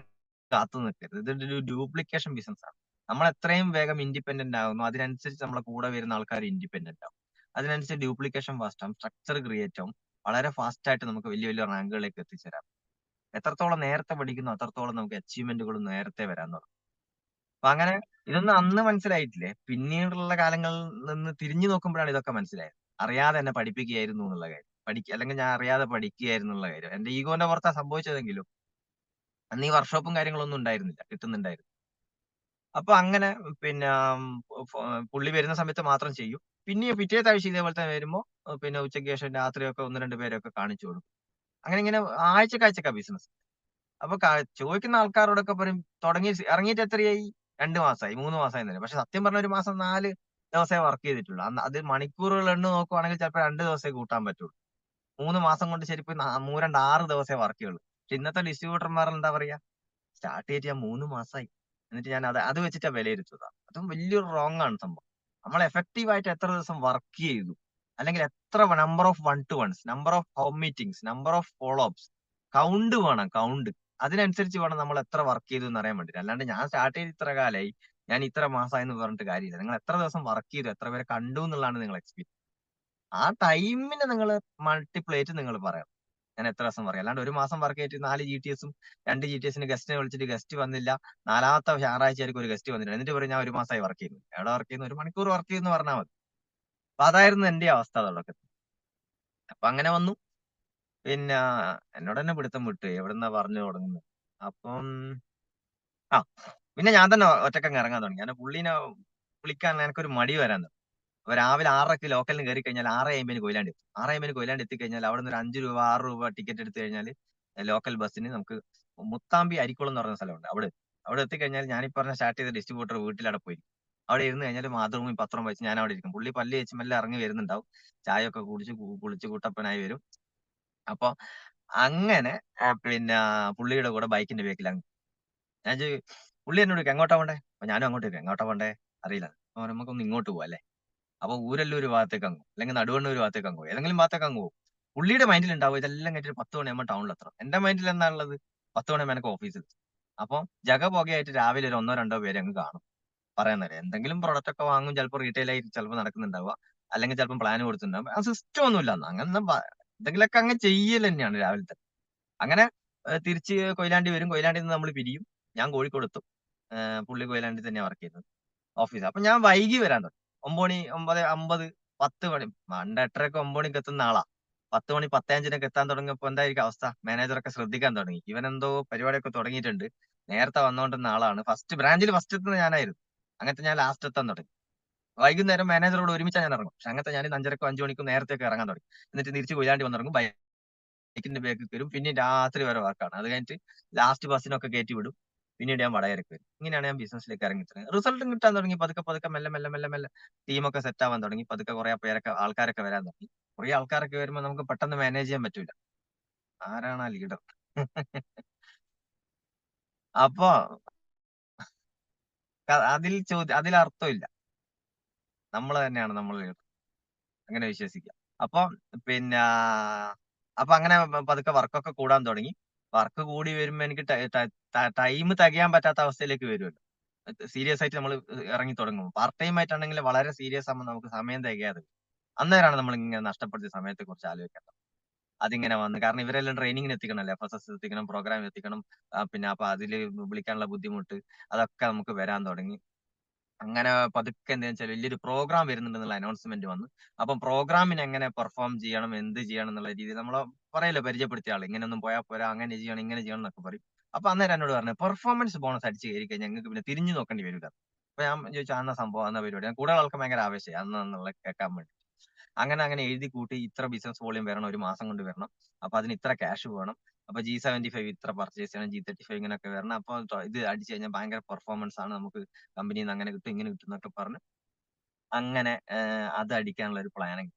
കാത്തു നിൽക്കരുത്. ഇതൊരു ഡ്യൂപ്ലിക്കേഷൻ ബിസിനസ് ആണ്. നമ്മൾ എത്രയും വേഗം ഇൻഡിപെൻഡന്റ് ആകുന്നു അതിനനുസരിച്ച് നമ്മളെ കൂടെ വരുന്ന ആൾക്കാർ ഇൻഡിപെൻഡന്റ് ആവും. അതിനനുസരിച്ച് ഡ്യൂപ്ലിക്കേഷൻ ഫാസ്റ്റ് ആവും, സ്ട്രക്ചർ ക്രിയേറ്റ് ആവും. വളരെ ഫാസ്റ്റ് ആയിട്ട് നമുക്ക് വലിയ വലിയ റാങ്കുകളിലേക്ക് എത്തിച്ചേരാം. എത്രത്തോളം നേരത്തെ പഠിക്കുന്നു അത്രത്തോളം നമുക്ക് അച്ചീവ്മെന്റുകളും നേരത്തെ വരാൻ തുടങ്ങും. അപ്പൊ അങ്ങനെ ഇതൊന്നും അന്ന് മനസ്സിലായിട്ടില്ലേ. പിന്നീടുള്ള കാലങ്ങളിൽ നിന്ന് തിരിഞ്ഞു നോക്കുമ്പോഴാണ് ഇതൊക്കെ മനസ്സിലായത്. അറിയാതെ എന്നെ പഠിപ്പിക്കുകയായിരുന്നു എന്നുള്ള കാര്യം. അല്ലെങ്കിൽ ഞാൻ അറിയാതെ പഠിക്കുകയായിരുന്നു എന്നുള്ള കാര്യം. എന്റെ ഈഗോന്റെ പുറത്താ സംഭവിച്ചതെങ്കിലും അന്ന് ഈ വർക്ക്ഷോപ്പും കാര്യങ്ങളൊന്നും ഉണ്ടായിരുന്നില്ല, കിട്ടുന്നുണ്ടായിരുന്നു. അപ്പൊ അങ്ങനെ പിന്നെ പുള്ളി വരുന്ന സമയത്ത് മാത്രം ചെയ്യും. പിന്നെയും പിറ്റേത്തെ ആഴ്ച ഇതേപോലെ തന്നെ വരുമ്പോ പിന്നെ ഉച്ചയ്ക്ക് ശേഷം രാത്രിയൊക്കെ 1 2 പേരൊക്കെ കാണിച്ചു കൊടുക്കും. അങ്ങനെ ഇങ്ങനെ ആഴ്ചക്കാഴ്ചക്കാ ബിസിനസ്. അപ്പൊ ചോദിക്കുന്ന ആൾക്കാരോടൊക്കെ പറയും, തുടങ്ങി ഇറങ്ങിയിട്ട് എത്രയായി? 2 മാസമായി, 3 മാസമായി തന്നെ. പക്ഷെ സത്യം പറഞ്ഞ ഒരു മാസം 4 ദിവസമേ വർക്ക് ചെയ്തിട്ടുള്ളൂ. അന്ന് അത് മണിക്കൂറുകൾ എണ്ണ നോക്കുവാണെങ്കിൽ ചിലപ്പോൾ 2 ദിവസമേ കൂട്ടാൻ പറ്റുള്ളൂ. 3 മാസം കൊണ്ട് ശരിക്കും 2 6 ദിവസമേ വർക്ക് ചെയ്യുള്ളൂ. പക്ഷെ ഇന്നത്തെ ഡിസ്ട്രിബ്യൂട്ടർമാർ എന്താ പറയാ, സ്റ്റാർട്ട് ചെയ്തിട്ട് ഞാൻ 3 മാസമായി. എന്നിട്ട് ഞാൻ അത് വെച്ചിട്ടാ വിലയിരുത്തുക. അതും വലിയൊരു റോങ് ആണ് സംഭവം. നമ്മൾ എഫക്റ്റീവ് ആയിട്ട് എത്ര ദിവസം വർക്ക് ചെയ്തു, അല്ലെങ്കിൽ എത്ര number of 1 to 1s, number of home meetings, number of follow ups, count വേണം, കൗണ്ട്. അതിനനുസരിച്ച് വേണം നമ്മൾ എത്ര വർക്ക് ചെയ്തു എന്ന് അറിയാൻ വേണ്ടിയിട്ട്. അല്ലാണ്ട് ഞാൻ സ്റ്റാർട്ട് ചെയ്ത് ഇത്ര കാലമായി, ഞാൻ ഇത്ര മാസമായി എന്ന് പറഞ്ഞിട്ട് കാര്യമില്ല. നിങ്ങൾ എത്ര ദിവസം വർക്ക് ചെയ്തു, എത്ര പേരെ കണ്ടു എന്നുള്ളതാണ് നിങ്ങൾ എക്സ്പീരിയൻസ്. ആ ടൈമിന് നിങ്ങൾ മൾട്ടിപ്ലേറ്റ് നിങ്ങൾ പറയാം, ഞാൻ എത്ര ദിവസം പറയാം. അല്ലാണ്ട് ഒരു മാസം വർക്ക് ചെയ്തിട്ട് 4 GTSും 2 GTSന് ഗസ്റ്റിനെ വിളിച്ചിട്ട് ഗസ്റ്റ് വന്നില്ല, 4ാമത്തെ ഞായറാഴ്ച ആയിരിക്കും ഒരു ഗസ്റ്റ് വന്നില്ല, എന്നിട്ട് പറയും ഞാൻ 1 മാസമായി വർക്ക് ചെയ്യുന്നു. എവിടെ വർക്ക് ചെയ്യുന്നു? 1 മണിക്കൂർ വർക്ക് ചെയ്യുന്നു പറഞ്ഞാൽ മതി. അപ്പൊ അതായിരുന്നു എന്റെ അവസ്ഥ തുടക്കത്തിൽ. അപ്പൊ അങ്ങനെ വന്നു. പിന്നെ എന്നോട് തന്നെ പിടുത്തം വിട്ടു എവിടുന്നാ പറഞ്ഞു തുടങ്ങുന്നത്. അപ്പം ആ പിന്നെ ഞാൻ തന്നെ ഒറ്റക്കങ്ങ് ഇറങ്ങാൻ തുടങ്ങി. ഞാൻ പുള്ളീനെ വിളിക്കാൻ എനിക്കൊരു മടി വരാൻ തുടങ്ങി. അപ്പൊ രാവിലെ 6:30 ലോക്കലിന് കയറി കഴിഞ്ഞാൽ 6:50 കൊയിലാണ്ടി എത്തും. 6:50 കൊയിലാണ്ടി എത്തിക്കഴിഞ്ഞാൽ അവിടെ നിന്ന് ഒരു 5 രൂപ 6 രൂപ ടിക്കറ്റ് എടുത്തു കഴിഞ്ഞാൽ ലോക്കൽ ബസ്സിന് നമുക്ക് മുത്താമ്പി അരിക്കുളം എന്ന് പറയുന്ന സ്ഥലമുണ്ട്, അവിടെ എത്തിക്കഴിഞ്ഞാൽ ഞാൻ ഈ പറഞ്ഞ സ്റ്റാർട്ട് ചെയ്ത ഡിസ്ട്രിബ്യൂട്ടർ വീട്ടിലവിടെ പോയി. അവിടെ ഇരുന്ന് കഴിഞ്ഞാൽ മാതൃഭൂമി പത്രം വായിച്ച് ഞാൻ അവിടെ ഇരിക്കും. പുള്ളി പല്ല് തേച്ച് മെല്ലെ ഇറങ്ങി വരുന്നുണ്ടാവും. ചായ ഒക്കെ കുടിച്ച് കുളിച്ച് കുട്ടപ്പനായി വരും. അപ്പൊ അങ്ങനെ പിന്നെ പുള്ളിയുടെ കൂടെ ബൈക്കിന്റെ ബേക്കിലാണ് ഞാൻ. പുള്ളി എന്നോട് ചോദിക്കും എങ്ങോട്ടാ പോണ്ടേ? അപ്പൊ ഞാനും അങ്ങോട്ട് ചോദിക്കും എങ്ങോട്ടാ പോണ്ടേ, അറിയില്ല. അപ്പൊ നമുക്കൊന്ന് ഇങ്ങോട്ട് പോവാ അല്ലേ. അപ്പൊ ഊരല്ലൂർ ഭാഗത്തേക്ക് അങ്ങ് അല്ലെങ്കിൽ നടുവണ്ണൂർ ഭാഗത്തേക്ക് അങ്ങ് പോകും, ഏതെങ്കിലും ഭാഗത്തേക്ക് അങ്ങ് പോകും. പുള്ളിയുടെ മൈൻഡിൽ ഉണ്ടാവും ഇതെല്ലാം കഴിഞ്ഞിട്ട് 10 മണിയാകുമ്പോൾ ടൗണിൽ എത്തണം. എന്റെ മൈൻഡിൽ എന്താണുള്ളത്, 10 മണിയാകുമ്പോൾ എനിക്ക് ഓഫീസിൽ. അപ്പൊ ജഗപുകയായിട്ട് രാവിലെ ഒരു 1 2 പേര് അങ്ങ് കാണും. പറയാൻ നേരം എന്തെങ്കിലും പ്രൊഡക്റ്റ് ഒക്കെ വാങ്ങും, ചിലപ്പോൾ റീറ്റെയിൽ ആയിട്ട് ചിലപ്പോൾ നടക്കുന്നുണ്ടാവുക, അല്ലെങ്കിൽ ചിലപ്പോൾ പ്ലാൻ കൊടുത്തിട്ടുണ്ടാവും. ആ സിസ്റ്റം ഒന്നും ഇല്ല. അങ്ങനെ എന്തെങ്കിലുമൊക്കെ അങ്ങ് ചെയ്യൽ തന്നെയാണ് രാവിലത്തെ. അങ്ങനെ തിരിച്ച് കൊയിലാണ്ടി വരും. കൊയിലാണ്ടിയിൽ നിന്ന് നമ്മൾ പിരിയും. ഞാൻ കോഴിക്കോട് എത്തും. പുള്ളി കൊയിലാണ്ടി തന്നെയാണ് വർക്ക് ചെയ്യുന്നത്, ഓഫീസ്. അപ്പൊ ഞാൻ വൈകി വരാൻ തുടങ്ങി. 9 മണി 9:50 10 മണി. പണ്ട് 8:30 9 മണിക്ക് എത്തുന്ന ആളാ. 10 മണി 10:05 എത്താൻ തുടങ്ങിയപ്പോ എന്തായിരിക്കും അവസ്ഥ? മാനേജറൊക്കെ ശ്രദ്ധിക്കാൻ തുടങ്ങി. ഇവനെന്തോ പരിപാടിയൊക്കെ തുടങ്ങിയിട്ടുണ്ട്. നേരത്തെ വന്നുകൊണ്ടിരുന്ന ആളാണ്. ബ്രാഞ്ചിൽ ഫസ്റ്റ് എത്തുന്നത് ഞാനായിരുന്നു. അങ്ങനത്തെ ഞാൻ ലാസ്റ്റ് എത്താൻ തുടങ്ങി. വൈകുന്നേരം മാനേജറോട് ഒരുമിച്ചാണ് ഞാൻ ഇറങ്ങും. പക്ഷെ അങ്ങനത്തെ ഞാൻ 5:30 5 മണിക്കും നേരത്തെയൊക്കെ ഇറങ്ങാൻ തുടങ്ങി. എന്നിട്ട് തിരിച്ച് കൊയിലാണ്ടി വന്നിറങ്ങും. ബൈക്കിന്റെ ബാക്കിൽ കയറും. പിന്നെ രാത്രി വരെ വർക്കാണ്. അത് കഴിഞ്ഞിട്ട് ലാസ്റ്റ് ബസ്സിനൊക്കെ കയറ്റി വിടും. പിന്നീട് ഞാൻ വടകരക്ക് വരും. ഇങ്ങനെയാണ് ഞാൻ ബിസിനസ്സിലേക്ക് ഇറങ്ങി തുടങ്ങിയത്. റിസൾട്ടും കിട്ടാൻ തുടങ്ങി. പതുക്കെ പതുക്കെ മെല്ലെ മെല്ലെ മെല്ലെ മെല്ലെ ടീമൊക്കെ സെറ്റ് ആവാൻ തുടങ്ങി. പതുക്കെ കുറെ ആൾക്കാരൊക്കെ വരാൻ തുടങ്ങി. കുറെ ആൾക്കാരൊക്കെ വരുമ്പോൾ നമുക്ക് പെട്ടെന്ന് മാനേജ് ചെയ്യാൻ പറ്റൂല. ആരാണ് ആ ലീഡർ? അപ്പൊ അതിൽ അർത്ഥമില്ല. നമ്മൾ തന്നെയാണ് നമ്മൾ ലീഡർ, അങ്ങനെ വിശ്വസിക്കാം. അപ്പൊ പിന്നെ അപ്പൊ അങ്ങനെ പതുക്കെ വർക്കൊക്കെ കൂടാൻ തുടങ്ങി. വർക്ക് കൂടി വരുമ്പോ എനിക്ക് ടൈം തികയാൻ പറ്റാത്ത അവസ്ഥയിലേക്ക് വരുമല്ലോ. സീരിയസ് ആയിട്ട് നമ്മൾ ഇറങ്ങി തുടങ്ങും. പാർട്ട് ടൈം ആയിട്ടാണെങ്കിൽ വളരെ സീരിയസ് ആകുമ്പോൾ നമുക്ക് സമയം തികയാതെ വരും. അന്നേരമാണ് നമ്മൾ ഇങ്ങനെ നഷ്ടപ്പെടുത്തിയ സമയത്തെ കുറിച്ച് ആലോചിക്കേണ്ടത്. അതിങ്ങനെ വന്ന് കാരണം ഇവരെല്ലാം ട്രെയിനിങ്ങിന് എത്തിക്കണമല്ലോ, FSS എത്തിക്കണം, പ്രോഗ്രാം എത്തിക്കണം. പിന്നെ അപ്പൊ അതില് വിളിക്കാനുള്ള ബുദ്ധിമുട്ട് അതൊക്കെ നമുക്ക് വരാൻ തുടങ്ങി. അങ്ങനെ പതുക്കെ എന്താ വെച്ചാൽ വലിയൊരു പ്രോഗ്രാം വരുന്നുണ്ടെന്നുള്ള അനൗൺസ്മെന്റ് വന്നു. അപ്പം പ്രോഗ്രാമിന് എങ്ങനെ പെർഫോം ചെയ്യണം, എന്ത് ചെയ്യണം എന്നുള്ള രീതിയിൽ നമ്മളെ പറയല്ലോ, പരിചയപ്പെടുത്തിയ ആള് ഇങ്ങനെയൊന്നും പോയാൽ പോരാ, അങ്ങനെ ചെയ്യണം, ഇങ്ങനെ ചെയ്യണം എന്നൊക്കെ പറയും. അപ്പൊ അന്നേരം എന്നോട് പറഞ്ഞു പെർഫോമൻസ് ബോണസ് അടിച്ച് കയറി കഴിഞ്ഞാൽ ഞങ്ങൾക്ക് പിന്നെ തിരിഞ്ഞു നോക്കേണ്ടി വരില്ല. അപ്പൊ ഞാൻ ചോദിച്ചു അന്ന സംഭവം, അന്ന പരിപാടി. ഞാൻ കൂടുതൽ ആൾക്ക് ഭയങ്കര ആവേശമായി അന്നുള്ള കേൾക്കാൻ വേണ്ടി. അങ്ങനെ എഴുതി കൂട്ടി ഇത്ര ബിസിനസ് വോളിയം വരണം, ഒരു മാസം കൊണ്ട് വരണം. അപ്പൊ അതിന് ഇത്ര ക്യാഷ് വേണം. അപ്പൊ G75 ഇത്ര പർച്ചേസ് ചെയ്യണം, G35 ഇങ്ങനെയൊക്കെ വരണം. അപ്പൊ ഇത് അടിച്ചു കഴിഞ്ഞാൽ ഭയങ്കര പെർഫോമൻസ് ആണ്, നമുക്ക് കമ്പനിയിൽ നിന്ന് അങ്ങനെ കിട്ടും, ഇങ്ങനെ കിട്ടും എന്നൊക്കെ പറഞ്ഞ് അങ്ങനെ അത് അടിക്കാനുള്ള ഒരു പ്ലാനിങ്.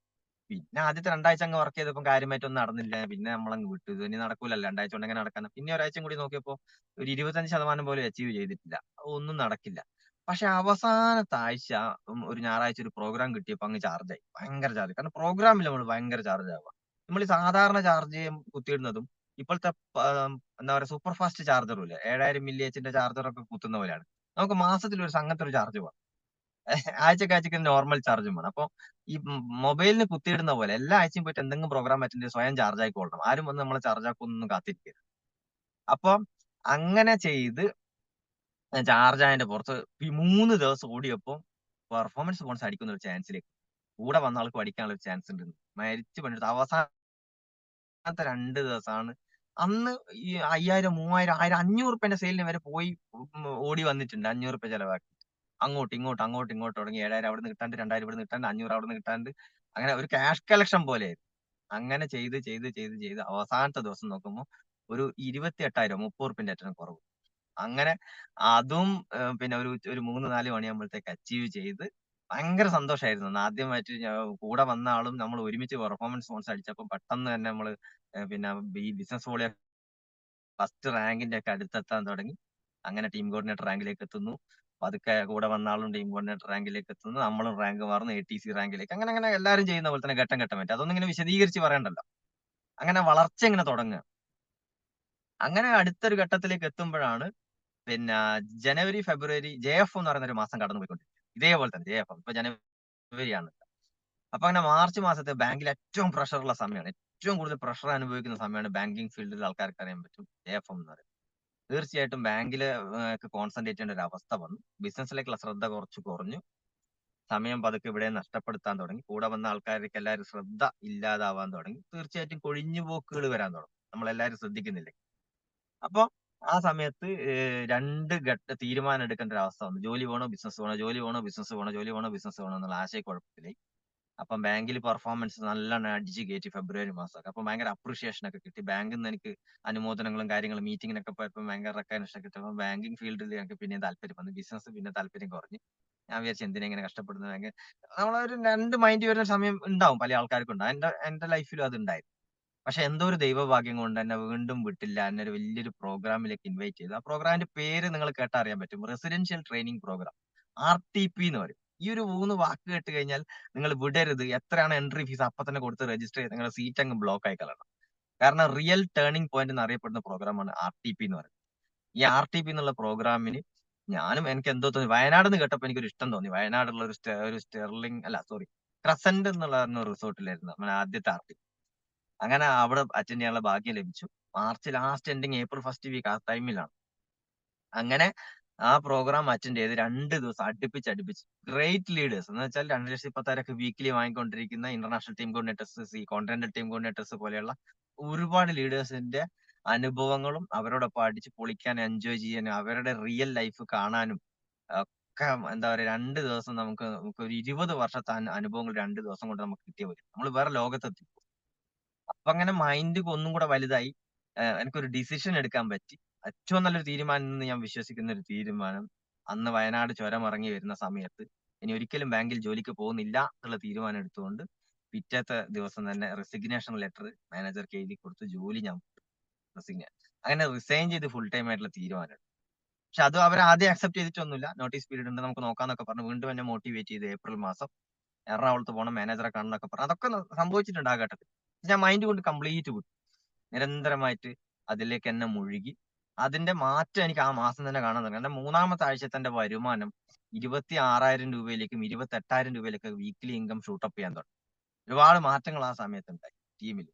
പിന്നെ ആദ്യത്തെ 2 ആഴ്ച അങ്ങ് വർക്ക് ചെയ്തപ്പോൾ കാര്യമായിട്ടൊന്നും നടന്നില്ല. പിന്നെ നമ്മളങ്ങ് വിട്ടു. ഇത് ഇനി നടക്കൂലല്ലോ, 2 ആഴ്ച കൊണ്ട് എങ്ങനെ നടക്കാനാ. പിന്നെ ഒരാഴ്ചയും കൂടി നോക്കിയപ്പോൾ ഒരു 25% പോലും അച്ചീവ് ചെയ്തിട്ടില്ല. ഒന്നും നടക്കില്ല. പക്ഷെ അവസാനത്തെ ആഴ്ച ഒരു ഞായറാഴ്ച ഒരു പ്രോഗ്രാം കിട്ടിയപ്പോൾ അങ്ങ് ചാർജായി. ഭയങ്കര ചാർജ്. കാരണം പ്രോഗ്രാമിൽ നമ്മൾ ഭയങ്കര ചാർജ് ആവുക. നമ്മൾ ഈ സാധാരണ ചാർജ് ചെയ്യാൻ കുത്തിയിടുന്നതും ഇപ്പോഴത്തെ എന്താ പറയുക സൂപ്പർ ഫാസ്റ്റ് ചാർജറും ഇല്ലേ, 7000 mAh ചാർജറൊക്കെ കുത്തുന്ന പോലെയാണ്. നമുക്ക് മാസത്തിൽ ഒരു അങ്ങനത്തെ ഒരു ചാർജ് വേണം. ആഴ്ചക്ക് നോർമൽ ചാർജും വേണം. അപ്പൊ ഈ മൊബൈലിന് കുത്തിയിടുന്ന പോലെ എല്ലാ ആഴ്ചയും പോയിട്ട് എന്തെങ്കിലും പ്രോഗ്രാം അറ്റൻഡ് ചെയ്ത് സ്വയം ചാർജ് ആയിക്കൊള്ളണം. ആരും വന്ന് നമ്മളെ ചാർജ് ആക്കൊന്നും കാത്തിരിക്കരുത്. അപ്പൊ അങ്ങനെ ചെയ്ത് ചാർജ് ആയതിന്റെ പുറത്ത് ഈ 3 ദിവസം ഓടിയപ്പോ പെർഫോമൻസ് ബോണസ് അടിക്കുന്ന ഒരു ചാൻസിലേക്ക് കൂടെ വന്ന ആൾക്ക് പഠിക്കാനുള്ള ഒരു ചാൻസ് ഉണ്ട്. മരിച്ചു പണിയെടുത്ത് അവസാനത്തെ 2 ദിവസമാണ്. അന്ന് ഈ 5000, 3000, 1000, 500 സെയിലിന് വരെ പോയി ഓടി വന്നിട്ടുണ്ട്. 500 ചെലവാക്കി. അങ്ങോട്ടും ഇങ്ങോട്ടും തുടങ്ങി. 7000 അവിടുന്ന് കിട്ടാണ്ട്, 2000 ഇവിടുന്ന് കിട്ടാണ്ട്, 500 അവിടുന്ന് കിട്ടാണ്ട്, അങ്ങനെ ഒരു ക്യാഷ് കളക്ഷൻ പോലെയായിരുന്നു. അങ്ങനെ ചെയ്ത് അവസാനത്തെ ദിവസം നോക്കുമ്പോ ഒരു 28,000, 30 ഏറ്റവും കുറവ്. അങ്ങനെ അതും പിന്നെ ഒരു 3, 4 മണിയാകുമ്പോഴത്തേക്ക് അച്ചീവ് ചെയ്ത് ഭയങ്കര സന്തോഷമായിരുന്നു. അന്ന് ആദ്യമായിട്ട് കൂടെ വന്ന ആളും നമ്മൾ ഒരുമിച്ച് പെർഫോമൻസ് ബോണസ് അടിച്ചപ്പോൾ പെട്ടെന്ന് തന്നെ നമ്മള് പിന്നെ ഈ ബിസിനസ് വോളിയം ഫസ്റ്റ് റാങ്കിന്റെ ഒക്കെ അടുത്തെത്താൻ തുടങ്ങി. അങ്ങനെ ടീം കോർഡിനേറ്റർ റാങ്കിലേക്ക് എത്തുന്നു. പതുക്കെ കൂടെ വന്ന ആളും ടീം കോർഡിനേറ്റർ റാങ്കിലേക്ക് എത്തുന്നു. നമ്മളും റാങ്ക് മാറുന്നു, ATC റാങ്കിലേക്ക്. അങ്ങനെ എല്ലാവരും ചെയ്യുന്ന പോലെ തന്നെ ഘട്ടം ഘട്ടമായിട്ട്. അതൊന്നും ഇങ്ങനെ വിശദീകരിച്ച് പറയണ്ടല്ലോ. അങ്ങനെ വളർച്ച ഇങ്ങനെ തുടങ്ങുക. അങ്ങനെ അടുത്തൊരു ഘട്ടത്തിലേക്ക് എത്തുമ്പോഴാണ് പിന്നെ ജനുവരി, ഫെബ്രുവരി JF എന്ന് പറയുന്ന ഒരു മാസം കടന്നു പോയിക്കൊണ്ടിരിക്കും. ഇതേപോലെ തന്നെ JF ഇപ്പൊ ജനുവരിയാണ്. അപ്പൊ അങ്ങനെ മാർച്ച് മാസത്തെ ബാങ്കിൽ ഏറ്റവും പ്രഷറുള്ള സമയമാണ്. ഏറ്റവും കൂടുതൽ പ്രഷർ അനുഭവിക്കുന്ന സമയമാണ്. ബാങ്കിങ് ഫീൽഡിൽ ആൾക്കാർക്ക് അറിയാൻ പറ്റും JF എന്ന് പറയുന്നത്. തീർച്ചയായിട്ടും ബാങ്കില് കോൺസെൻട്രേറ്റ് ചെയ്യേണ്ട ഒരു അവസ്ഥ വന്നു. ബിസിനസ്സിലേക്കുള്ള ശ്രദ്ധ കുറച്ച് കുറഞ്ഞു. സമയം പതുക്കെ ഇവിടെ നഷ്ടപ്പെടുത്താൻ തുടങ്ങി. കൂടെ വന്ന ആൾക്കാർക്ക് എല്ലാവരും ശ്രദ്ധ ഇല്ലാതാവാൻ തുടങ്ങി. തീർച്ചയായിട്ടും കൊഴിഞ്ഞുപോക്കുകൾ വരാൻ തുടങ്ങും, നമ്മളെല്ലാവരും ശ്രദ്ധിക്കുന്നില്ലേ. അപ്പൊ ആ സമയത്ത് 2 തീരുമാനം എടുക്കേണ്ട ഒരു അവസ്ഥ വന്നു. ജോലി വേണോ ബിസിനസ് വേണോ, ജോലി വേണോ ബിസിനസ് വേണോ, ജോലി വേണോ ബിസിനസ് വേണോ എന്നുള്ള ആശയക്കുഴപ്പത്തിലായി. അപ്പം ബാങ്കിൽ പെർഫോമൻസ് നല്ലോണം അടിച്ച് കയറ്റി ഫെബ്രുവരി മാസമൊക്കെ. അപ്പൊ ഭയങ്കര അപ്രീഷിയേഷൻ ഒക്കെ കിട്ടി. ബാങ്കിൽ നിന്ന് എനിക്ക് അനുമോദനങ്ങളും കാര്യങ്ങളും മീറ്റിങ്ങിനൊക്കെ പോയപ്പോൾ ഭയങ്കര റെക്കഗ്നിഷൻ കിട്ടുമ്പോൾ ബാങ്കിങ് ഫീൽഡിൽ എനിക്ക് പിന്നെ താല്പര്യം വന്നു. ബിസിനസ് പിന്നെ താല്പര്യം കുറഞ്ഞു. ഞാൻ വിചാരിച്ചു എന്തിനാ ഇങ്ങനെ കഷ്ടപ്പെടുന്നത്. നമ്മളൊരു 2 മൈൻഡ് വരുന്ന സമയം ഉണ്ടാവും, പല ആൾക്കാർക്കും ഉണ്ടാവും. എന്റെ ലൈഫിലും അത് ഉണ്ടായി. പക്ഷെ എന്തോ ഒരു ദൈവഭാഗ്യം കൊണ്ട് എന്നെ വീണ്ടും വിട്ടില്ല. എന്നെ ഒരു വലിയൊരു പ്രോഗ്രാമിലേക്ക് ഇൻവൈറ്റ് ചെയ്തു. ആ പ്രോഗ്രാമിന്റെ പേര് നിങ്ങൾ കേട്ടാ അറിയാൻ പറ്റും. റെസിഡൻഷ്യൽ ട്രെയിനിങ് പ്രോഗ്രാം, RTP എന്ന് പറയും. ഈ ഒരു 3 വാക്ക് കേട്ട് കഴിഞ്ഞാൽ നിങ്ങൾ വിടരുത്. എത്രയാണ് എൻട്രി ഫീസ് അപ്പൊ തന്നെ കൊടുത്ത് രജിസ്റ്റർ ചെയ്ത് നിങ്ങളുടെ സീറ്റ് അങ്ങ് ബ്ലോക്ക് ആയി കളയണം. കാരണം റിയൽ ടേണിംഗ് പോയിന്റ് എന്നറിയപ്പെടുന്ന പ്രോഗ്രാമാണ് RTP എന്ന് പറയുന്നത്. ഈ RTP എന്നുള്ള പ്രോഗ്രാമിന് ഞാനും എനിക്ക് എന്തോ തോന്നി. വയനാട് എന്ന് കേട്ടപ്പോൾ എനിക്കൊരു ഇഷ്ടം തോന്നി. വയനാടുള്ള ഒരു സ്റ്റെർലിംഗ് അല്ല സോറി ക്രസന്റ് എന്നുള്ള റിസോർട്ടിലായിരുന്നു നമ്മുടെ ആദ്യത്തെ RTP. അങ്ങനെ അവിടെ അറ്റൻഡ് ചെയ്യാനുള്ള ഭാഗ്യം ലഭിച്ചു. March last ending April first week ആ ടൈമിലാണ്. അങ്ങനെ ആ പ്രോഗ്രാം അറ്റൻഡ് ചെയ്ത് 2 ദിവസം അടുപ്പിച്ച് ഗ്രേറ്റ് ലീഡേഴ്സ് എന്ന് വെച്ചാൽ 2,10,000 വീക്കിലി വാങ്ങിക്കൊണ്ടിരിക്കുന്ന international team coordinators, continental team coordinators പോലെയുള്ള ഒരുപാട് ലീഡേഴ്സിന്റെ അനുഭവങ്ങളും അവരോടൊപ്പം അടിച്ച് പൊളിക്കാൻ, എൻജോയ് ചെയ്യാനും, അവരുടെ റിയൽ ലൈഫ് കാണാനും ഒക്കെ എന്താ പറയാ 2 ദിവസം നമുക്ക് ഒരു 20 വർഷത്തെ അനുഭവങ്ങൾ 2 ദിവസം കൊണ്ട് നമുക്ക് കിട്ടിയ പോലെ. നമ്മൾ വേറെ ലോകത്തെത്തി. അപ്പൊ അങ്ങനെ മൈൻഡ് ഒന്നും കൂടെ വലുതായി. എനിക്കൊരു ഡിസിഷൻ എടുക്കാൻ പറ്റി. ഏറ്റവും നല്ലൊരു തീരുമാനം എന്ന് ഞാൻ വിശ്വസിക്കുന്ന ഒരു തീരുമാനം, അന്ന് വയനാട് ചുരം ഇറങ്ങി വരുന്ന സമയത്ത് ഇനി ഒരിക്കലും ബാങ്കിൽ ജോലിക്ക് പോകുന്നില്ല എന്നുള്ള തീരുമാനം എടുത്തുകൊണ്ട് പിറ്റേത്തെ ദിവസം തന്നെ റെസിഗ്നേഷൻ ലെറ്റർ മാനേജർക്ക് എഴുതി കൊടുത്ത് ജോലി ഞാൻ അങ്ങനെ റിസൈൻ ചെയ്ത് ഫുൾ ടൈം ആയിട്ടുള്ള തീരുമാനം. പക്ഷെ അത് അവർ ആദ്യം അക്സെപ്റ്റ് ചെയ്തിട്ടൊന്നുമില്ല. നോട്ടീസ് പീരീഡ് ഉണ്ട്, നമുക്ക് നോക്കാന്നൊക്കെ പറഞ്ഞു വീണ്ടും എന്നെ മോട്ടിവേറ്റ് ചെയ്ത് ഏപ്രിൽ മാസം എറണാകുളത്ത് പോകണം, മാനേജറെ കാണണം എന്നൊക്കെ പറഞ്ഞു. അതൊക്കെ സംഭവിച്ചിട്ടുണ്ട് ആ ഘട്ടത്തിൽ. ഞാൻ മൈൻഡ് കൊണ്ട് കംപ്ലീറ്റ് വിട്ടു. നിരന്തരമായിട്ട് അതിലേക്ക് എന്നെ മുഴുകി. അതിന്റെ മാറ്റം എനിക്ക് ആ മാസം തന്നെ കാണാൻ തുടങ്ങി. എന്റെ 3-ാമത്തെ ആഴ്ചത്തെ എന്റെ വരുമാനം 26,000 രൂപയിലേക്കും 28,000 രൂപയിലേക്കും വീക്കിലി ഇൻകം ഷൂട്ടപ്പ് ചെയ്യാൻ തുടങ്ങി. ഒരുപാട് മാറ്റങ്ങൾ ആ സമയത്തുണ്ടായി ടീമിൽ.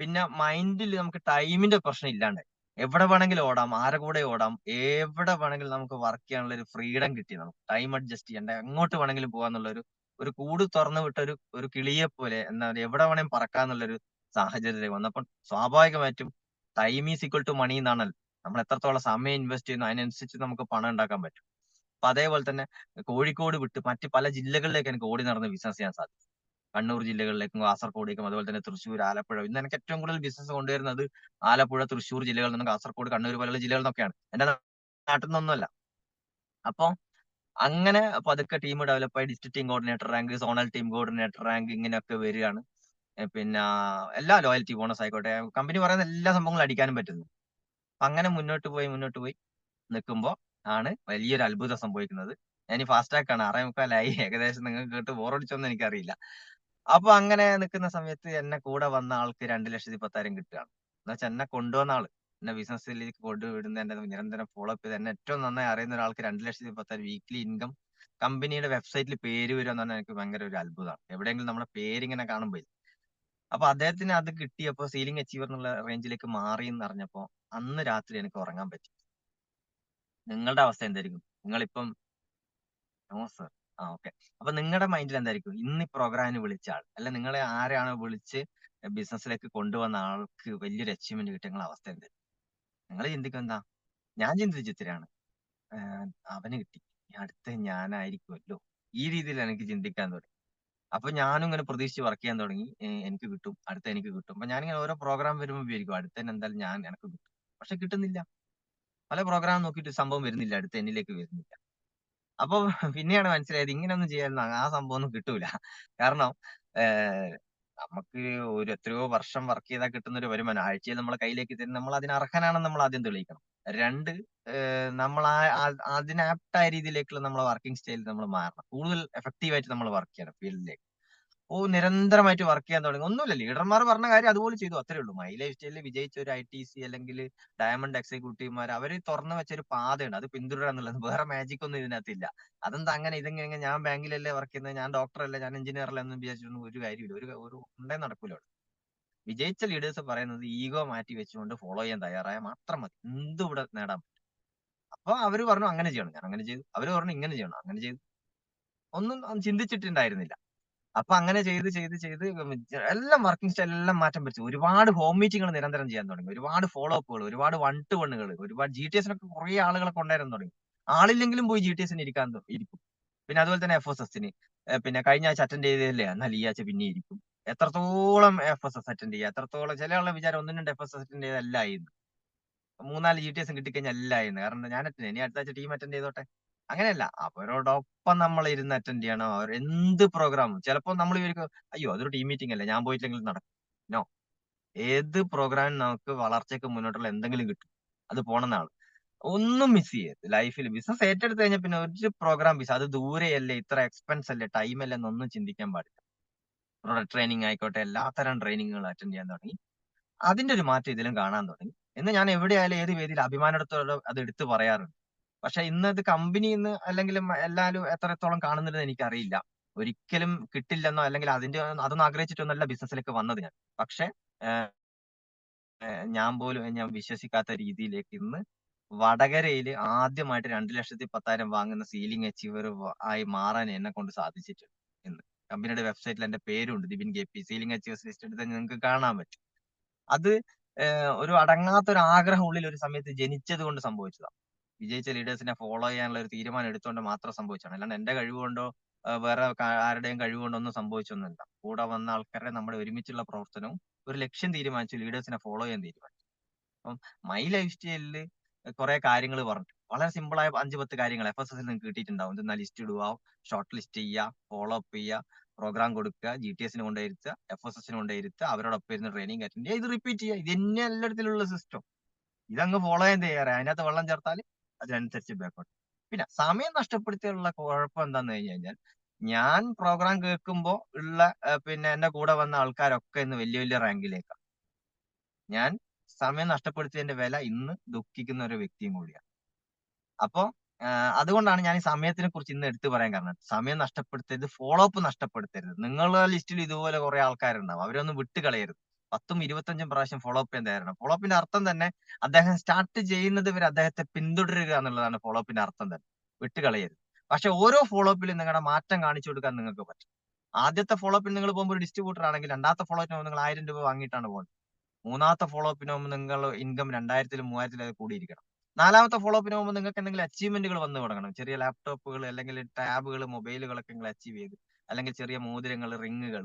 പിന്നെ മൈൻഡിൽ നമുക്ക് ടൈമിന്റെ പ്രശ്നം ഇല്ലാണ്ടായി. എവിടെ വേണമെങ്കിലും ഓടാം, ആരെ കൂടെ ഓടാം, എവിടെ വേണമെങ്കിലും നമുക്ക് വർക്ക് ചെയ്യാനുള്ള ഒരു ഫ്രീഡം കിട്ടി നമുക്ക്. ടൈം അഡ്ജസ്റ്റ് ചെയ്യണ്ട, എങ്ങോട്ട് വേണമെങ്കിലും പോകാന്നുള്ള ഒരു കൂട് തുറന്നു വിട്ട ഒരു കിളിയെ പോലെ എന്താ പറയുക, എവിടെ വേണമെങ്കിലും പറക്കാന്നുള്ളൊരു സാഹചര്യത്തിലേക്ക് വന്നപ്പോൾ സ്വാഭാവികമായിട്ടും time is equal to money എന്നാണല്ലോ. നമ്മൾ എത്രത്തോളം സമയം ഇൻവെസ്റ്റ് ചെയ്യുന്നു അതിനനുസരിച്ച് നമുക്ക് പണം ഉണ്ടാക്കാൻ പറ്റും. അപ്പൊ അതേപോലെ തന്നെ കോഴിക്കോട് വിട്ട് മറ്റ് പല ജില്ലകളിലേക്ക് എനിക്ക് ഓടി നടന്ന് ബിസിനസ് ചെയ്യാൻ സാധിക്കും. കണ്ണൂർ ജില്ലകളിലേക്കും കാസർഗോഡേക്കും അതുപോലെ തന്നെ തൃശ്ശൂർ, ആലപ്പുഴ. ഇന്ന് എനിക്ക് ഏറ്റവും കൂടുതൽ ബിസിനസ് കൊണ്ടുവരുന്നത് ആലപ്പുഴ, തൃശ്ശൂർ ജില്ലകളിൽ നിന്നും കാസർഗോഡ്, കണ്ണൂർ പോലുള്ള ജില്ലകളിൽ നിന്നൊക്കെയാണ്. എന്റെ നാട്ടിൽ നിന്നൊന്നുമല്ല. അപ്പൊ അങ്ങനെ പതുക്കെ ടീം ഡെവലപ്പായി district team coordinator rank, zonal team coordinator rank ഇങ്ങനെയൊക്കെ വരികയാണ്. പിന്നെ എല്ലാ ലോയൽറ്റി ബോണസ് ആയിക്കോട്ടെ, കമ്പനി പറയുന്ന എല്ലാ സംഭവങ്ങളും അടിക്കാനും പറ്റുന്നു. അപ്പൊ അങ്ങനെ മുന്നോട്ട് പോയി നിൽക്കുമ്പോ ആണ് വലിയൊരു അത്ഭുതം സംഭവിക്കുന്നത്. ഞാൻ ഈ ഫാസ്റ്റ് ട്രാക്ക് ആണ്, 6:45 ഏകദേശം. നിങ്ങൾക്ക് കേട്ട് ബോറടിച്ചോന്ന് എനിക്കറിയില്ല. അപ്പൊ അങ്ങനെ നിൽക്കുന്ന സമയത്ത് എന്നെ കൂടെ വന്ന ആൾക്ക് 2,10,000 കിട്ടുകയാണ്. എന്നുവെച്ചാൽ എന്നെ കൊണ്ടുവന്ന ആള്, എന്നെ ബിസിനസ്സിലേക്ക് കൊണ്ടുവിടുന്ന, എന്റെ നിരന്തരം ഫോളോ അപ്പ് ചെയ്ത് എന്നെ ഏറ്റവും നന്നായി അറിയുന്ന ഒരാൾക്ക് 2,10,000 വീക്ക്ലി ഇൻകം കമ്പനിയുടെ വെബ്സൈറ്റിൽ പേര് വരിക എന്ന് പറഞ്ഞാൽ എനിക്ക് ഭയങ്കര ഒരു അത്ഭുതമാണ്. എവിടെയെങ്കിലും നമ്മുടെ പേര് ഇങ്ങനെ കാണുമ്പോൾ. അപ്പൊ അദ്ദേഹത്തിന് അത് കിട്ടിയപ്പോ സീലിംഗ് അച്ചീവർ എന്നുള്ള റേഞ്ചിലേക്ക് മാറി എന്ന് അറിഞ്ഞപ്പോ അന്ന് രാത്രി എനിക്ക് ഉറങ്ങാൻ പറ്റി. നിങ്ങളുടെ അവസ്ഥ എന്തായിരിക്കും? നിങ്ങളിപ്പം നോ സർ. ആ, ഓക്കെ. അപ്പൊ നിങ്ങളുടെ മൈൻഡിൽ എന്തായിരിക്കും? ഇന്ന് ഈ പ്രോഗ്രാമിന് വിളിച്ച ആൾ, അല്ല നിങ്ങളെ ആരാണോ വിളിച്ച് ബിസിനസ്സിലേക്ക് കൊണ്ടുവന്ന ആൾക്ക് വലിയൊരു അച്ചീവ്മെന്റ് കിട്ടിയ നിങ്ങളുടെ അവസ്ഥ എന്തായിരിക്കും? നിങ്ങൾ ചിന്തിക്കും എന്താ? ഞാൻ ചിന്തിച്ച ഇത്രയാണ്. ആഹ് അവന് കിട്ടി, ഇനി അടുത്ത ഞാനായിരിക്കുമല്ലോ. ഈ രീതിയിൽ എനിക്ക് ചിന്തിക്കാൻ തുടങ്ങി. അപ്പൊ ഞാനും ഇങ്ങനെ പ്രതീക്ഷിച്ച് വർക്ക് ചെയ്യാൻ തുടങ്ങി. എനിക്ക് കിട്ടും, അടുത്ത എനിക്ക് കിട്ടും. അപ്പൊ ഞാനിങ്ങനെ ഓരോ പ്രോഗ്രാം വരുമ്പോൾ വിചാരിക്കും അടുത്ത എന്തായാലും എനിക്ക് കിട്ടും. പക്ഷെ കിട്ടുന്നില്ല. പല പ്രോഗ്രാം നോക്കിയിട്ട് സംഭവം വരുന്നില്ല, അടുത്ത എന്നിലേക്ക് വരുന്നില്ല. അപ്പൊ പിന്നെയാണ് മനസ്സിലായത് ഇങ്ങനെയൊന്നും ചെയ്യാൻ ആ സംഭവം ഒന്നും കിട്ടൂല. കാരണം ഏഹ് നമുക്ക് ഒരു എത്രയോ വർഷം വർക്ക് ചെയ്താൽ കിട്ടുന്ന ഒരു വരുമാനം ആഴ്ചയിൽ നമ്മളെ കയ്യിലേക്ക് തരും, നമ്മൾ അതിന് അർഹനാണെന്ന് നമ്മൾ ആദ്യം തെളിയിക്കണം. രണ്ട്, നമ്മൾ അതിന് ആപ്റ്റായ രീതിയിലേക്കുള്ള നമ്മളെ വർക്കിംഗ് സ്റ്റൈൽ നമ്മൾ മാറണം. കൂടുതൽ എഫക്റ്റീവ് ആയിട്ട് നമ്മൾ വർക്ക് ചെയ്യണം ഫീൽഡിലേക്ക്. നിരന്തരമായിട്ട് വർക്ക് ചെയ്യാൻ തുടങ്ങി. ഒന്നുമില്ല, ലീഡർമാർ പറഞ്ഞ കാര്യം അതുപോലെ ചെയ്തു, അത്രേ ഉള്ളൂ. മൈ ലൈഫ് സ്റ്റൈലിൽ വിജയിച്ച ഒരു ITC അല്ലെങ്കിൽ ഡയമണ്ട് എക്സിക്യൂട്ടീവുമാർ അവര് തുറന്നു വെച്ച ഒരു പാതയുണ്ട്, അത് പിന്തുടരുക എന്നുള്ളത്. വേറെ മാജിക് ഒന്നും ഇതിനകത്തില്ല. അതെന്താ അങ്ങനെ ഇതെങ്ങനെ? ഞാൻ ബാങ്കിലല്ലേ വർക്ക് ചെയ്യുന്നത്, ഞാൻ ഡോക്ടറല്ലേ, ഞാൻ എഞ്ചിനീയർ അല്ലേ എന്ന് വിചാരിച്ചിട്ടൊന്നും ഒരു കാര്യമില്ല. ഒരു ഉണ്ടേ നടക്കൂല അവിടെ. വിജയിച്ച ലീഡേഴ്സ് പറയുന്നത് ഈഗോ മാറ്റി വെച്ചുകൊണ്ട് ഫോളോ ചെയ്യാൻ തയ്യാറായ മാത്രം മതി, എന്തും ഇവിടെ നേടാൻ പറ്റും. അപ്പൊ അവര് പറഞ്ഞു അങ്ങനെ ചെയ്യണം, ഞാൻ അങ്ങനെ ചെയ്തു. അവര് പറഞ്ഞു ഇങ്ങനെ ചെയ്യണം, അങ്ങനെ ചെയ്തു. ഒന്നും ചിന്തിച്ചിട്ടുണ്ടായിരുന്നില്ല. അപ്പൊ അങ്ങനെ ചെയ്ത് എല്ലാം വർക്കിംഗ് സ്റ്റൈൽ എല്ലാം മാറ്റം വരുത്തി. ഒരുപാട് ഹോം മീറ്റിംഗുകൾ നിരന്തരം ചെയ്യാൻ തുടങ്ങി. ഒരുപാട് ഫോളോ അപ്പുകൾ, ഒരുപാട് 1-to-1കൾ, ഒരുപാട് GTSനൊക്കെ കുറെ ആളുകളെ കൊണ്ടുവരാൻ തുടങ്ങി. ആളില്ലെങ്കിലും പോയി GTSന് ഇരിക്കും. പിന്നെ അതുപോലെ തന്നെ FSSന്, പിന്നെ കഴിഞ്ഞ ആഴ്ച അറ്റൻഡ് ചെയ്തതല്ലേ, എന്നാൽ ഈ ആഴ്ച പിന്നെ ഇരിക്കും. എത്രത്തോളം FSS അറ്റൻഡ് ചെയ്യുക, എത്രത്തോളം ചില ആളുടെ വിചാരം 1-2 FSS അറ്റൻഡ് ചെയ്തല്ല ആയിരുന്നു. 3-4 GTS കിട്ടിക്കഴിഞ്ഞാൽ എല്ലാം ആയിരുന്നു. കാരണം ഞാൻ അറ്റൻഡ്, ഇനി അടുത്ത ആഴ്ച ടീം അറ്റൻഡ് ചെയ്തോട്ടെ. അങ്ങനെയല്ല, അവരോടൊപ്പം നമ്മൾ ഇരുന്ന് അറ്റൻഡ് ചെയ്യണം. അവർ എന്ത് പ്രോഗ്രാമും ചിലപ്പോൾ നമ്മൾ വിചാരിക്കും അയ്യോ അതൊരു ടീം മീറ്റിംഗ് അല്ലേ, ഞാൻ പോയിട്ടില്ലെങ്കിൽ നടക്കും. നോ, ഏത് പ്രോഗ്രാമിനും നമുക്ക് വളർച്ചയ്ക്ക് മുന്നോട്ടുള്ള എന്തെങ്കിലും കിട്ടും. അത് പോണെന്നാണ്. ഒന്നും മിസ് ചെയ്യരുത് ലൈഫിൽ. ബിസിനസ് ഏറ്റെടുത്ത് കഴിഞ്ഞാൽ പിന്നെ ഒരു പ്രോഗ്രാം മിസ്, അത് ദൂരെയല്ലേ, ഇത്ര എക്സ്പെൻസ് അല്ലേ, ടൈം അല്ലേ എന്നൊന്നും ചിന്തിക്കാൻ പാടില്ല. പ്രൊഡക്ട് ട്രെയിനിങ് ആയിക്കോട്ടെ, എല്ലാത്തരം ട്രെയിനിങ്ങുകൾ അറ്റൻഡ് ചെയ്യാൻ തുടങ്ങി. അതിന്റെ ഒരു മാറ്റം ഇതിലും കാണാൻ തുടങ്ങി. എന്ന് ഞാൻ എവിടെയായാലും ഏത് വേദിയിൽ അഭിമാനത്തോടെ അത് എടുത്തു പറയാറുണ്ട്. പക്ഷെ ഇന്നത് കമ്പനിന്ന് അല്ലെങ്കിൽ എല്ലാവരും എത്രത്തോളം കാണുന്നുണ്ടെന്ന് എനിക്കറിയില്ല. ഒരിക്കലും കിട്ടില്ലെന്നോ അല്ലെങ്കിൽ അതൊന്നും ആഗ്രഹിച്ചിട്ടൊന്നുമല്ല ബിസിനസ്സിലേക്ക് വന്നത് ഞാൻ. പക്ഷെ ഞാൻ വിശ്വസിക്കാത്ത രീതിയിലേക്ക് ഇന്ന് വടകരയില് ആദ്യമായിട്ട് 2,10,000 വാങ്ങുന്ന സീലിംഗ് അച്ചീവർ ആയി മാറാൻ എന്നെ കൊണ്ട് സാധിച്ചിട്ടുണ്ട് ഇന്ന്. കമ്പനിയുടെ വെബ്സൈറ്റിൽ എന്റെ പേരുണ്ട്, Dibin KP. Ceiling achievers list എടുത്താൽ നിങ്ങൾക്ക് കാണാൻ പറ്റും. അത് ഒരു അടങ്ങാത്ത ഒരു ആഗ്രഹം ഉള്ളിൽ ഒരു സമയത്ത് ജനിച്ചത് കൊണ്ട് സംഭവിച്ചതാണ്. വിജയിച്ച ലീഡേഴ്സിനെ ഫോളോ ചെയ്യാനുള്ള ഒരു തീരുമാനം എടുത്തുകൊണ്ട് മാത്രം സംഭവിച്ചതാണ്. അല്ലാണ്ട് എന്റെ കഴിവ് കൊണ്ടോ വേറെ ആരുടെയും കഴിവ് കൊണ്ടോ ഒന്നും സംഭവിച്ചൊന്നുമില്ല. കൂടെ വന്ന ആൾക്കാരുടെ നമ്മുടെ ഒരുമിച്ചുള്ള പ്രവർത്തനവും ഒരു ലക്ഷ്യം തീരുമാനിച്ചു, ലീഡേഴ്സിനെ ഫോളോ ചെയ്യാൻ തീരുമാനിച്ചു. അപ്പം മൈ ലൈഫ് സ്റ്റൈലില് കുറെ കാര്യങ്ങൾ പറഞ്ഞു. വളരെ സിമ്പിൾ ആയ 5-10 കാര്യങ്ങൾ FSS നിങ്ങൾക്ക് കിട്ടിയിട്ടുണ്ടാവും. എന്നാൽ ലിസ്റ്റ് ഇടുക, ഷോർട്ട് ലിസ്റ്റ് ചെയ്യുക, ഫോളോ അപ്പ് ചെയ്യുക, പ്രോഗ്രാം കൊടുക്കുക, GTSന് കൊണ്ടുവരുത്തുക, FSSന് കൊണ്ടുവരുത്തുക, അവരോടൊപ്പം ഇരുന്ന് ട്രെയിനിങ് അറ്റൻഡ് ചെയ്യുക, ഇത് റിപ്പീറ്റ് ചെയ്യുക. ഇത് തന്നെ എല്ലായിടത്തിലുള്ള സിസ്റ്റം. ഇതങ്ങ് ഫോളോ ചെയ്യാൻ തയ്യാറായി. അതിനകത്ത് വെള്ളം ചേർത്താൽ അതിനനുസരിച്ച് ബാക്കോട്ട്. പിന്നെ സമയം നഷ്ടപ്പെടുത്തിയുള്ള കുഴപ്പം എന്താന്ന് കഴിഞ്ഞ് കഴിഞ്ഞാൽ, ഞാൻ പ്രോഗ്രാം കേൾക്കുമ്പോൾ ഉള്ള പിന്നെ എന്റെ കൂടെ വന്ന ആൾക്കാരൊക്കെ ഇന്ന് വലിയ വലിയ റാങ്കിലേക്കാണ്. ഞാൻ സമയം നഷ്ടപ്പെടുത്തിയതിന്റെ വില ഇന്ന് ദുഃഖിക്കുന്ന ഒരു വ്യക്തിയും കൂടിയാണ്. അപ്പൊ അതുകൊണ്ടാണ് ഞാൻ ഈ സമയത്തിനെ കുറിച്ച് ഇന്ന് എടുത്തു പറയാൻ കാരണം. സമയം നഷ്ടപ്പെടുത്തരുത്, ഫോളോ അപ്പ് നഷ്ടപ്പെടുത്തരുത്. നിങ്ങളുടെ ലിസ്റ്റിൽ ഇതുപോലെ കുറെ ആൾക്കാരുണ്ടാവും. അവരൊന്നും വിട്ടുകളയരുത്. 10ഉം 25ഉം പ്രാവശ്യം ഫോളോ അപ്പ് ചെയ്യാൻ തയ്യാറാണ്. ഫോളോ അപ്പിന്റെ അർത്ഥം തന്നെ അദ്ദേഹം സ്റ്റാർട്ട് ചെയ്യുന്നത് വരെ അദ്ദേഹത്തെ പിന്തുടരുക എന്നുള്ളതാണ് ഫോളോ അപ്പിന്റെ അർത്ഥം തന്നെ. വിട്ടുകളയരുത്. പക്ഷെ ഓരോ ഫോളോ അപ്പിലും നിങ്ങളുടെ മാറ്റം കാണിച്ചു കൊടുക്കാൻ നിങ്ങൾക്ക് പറ്റും. ആദ്യത്തെ ഫോളോ അപ്പിൽ നിങ്ങൾ പോകുമ്പോൾ ഒരു ഡിസ്ട്രിബ്യൂട്ടർ ആണെങ്കിൽ രണ്ടാമത്തെ ഫോളോ അപ്പിന് നിങ്ങൾ 1000 രൂപ വാങ്ങിയിട്ടാണ് പോകുന്നത്. മൂന്നാമത്തെ ഫോളോ അപ്പിന് പോകുമ്പോൾ നിങ്ങൾ ഇൻകം 2000-ലും 3000-ലും കൂടിയിരിക്കണം. നാലാമത്തെ ഫോളോ അപ്പിന് പോകുമ്പോൾ നിങ്ങൾക്ക് എന്തെങ്കിലും അച്ചീവ്മെന്റുകൾ വന്നു തുടങ്ങണം. ചെറിയ ലാപ്ടോപ്പുകൾ അല്ലെങ്കിൽ ടാബുകൾ, മൊബൈലുകളൊക്കെ നിങ്ങൾ അച്ചീവ് ചെയ്ത്, അല്ലെങ്കിൽ ചെറിയ മോതിരങ്ങൾ, റിങ്ങുകൾ.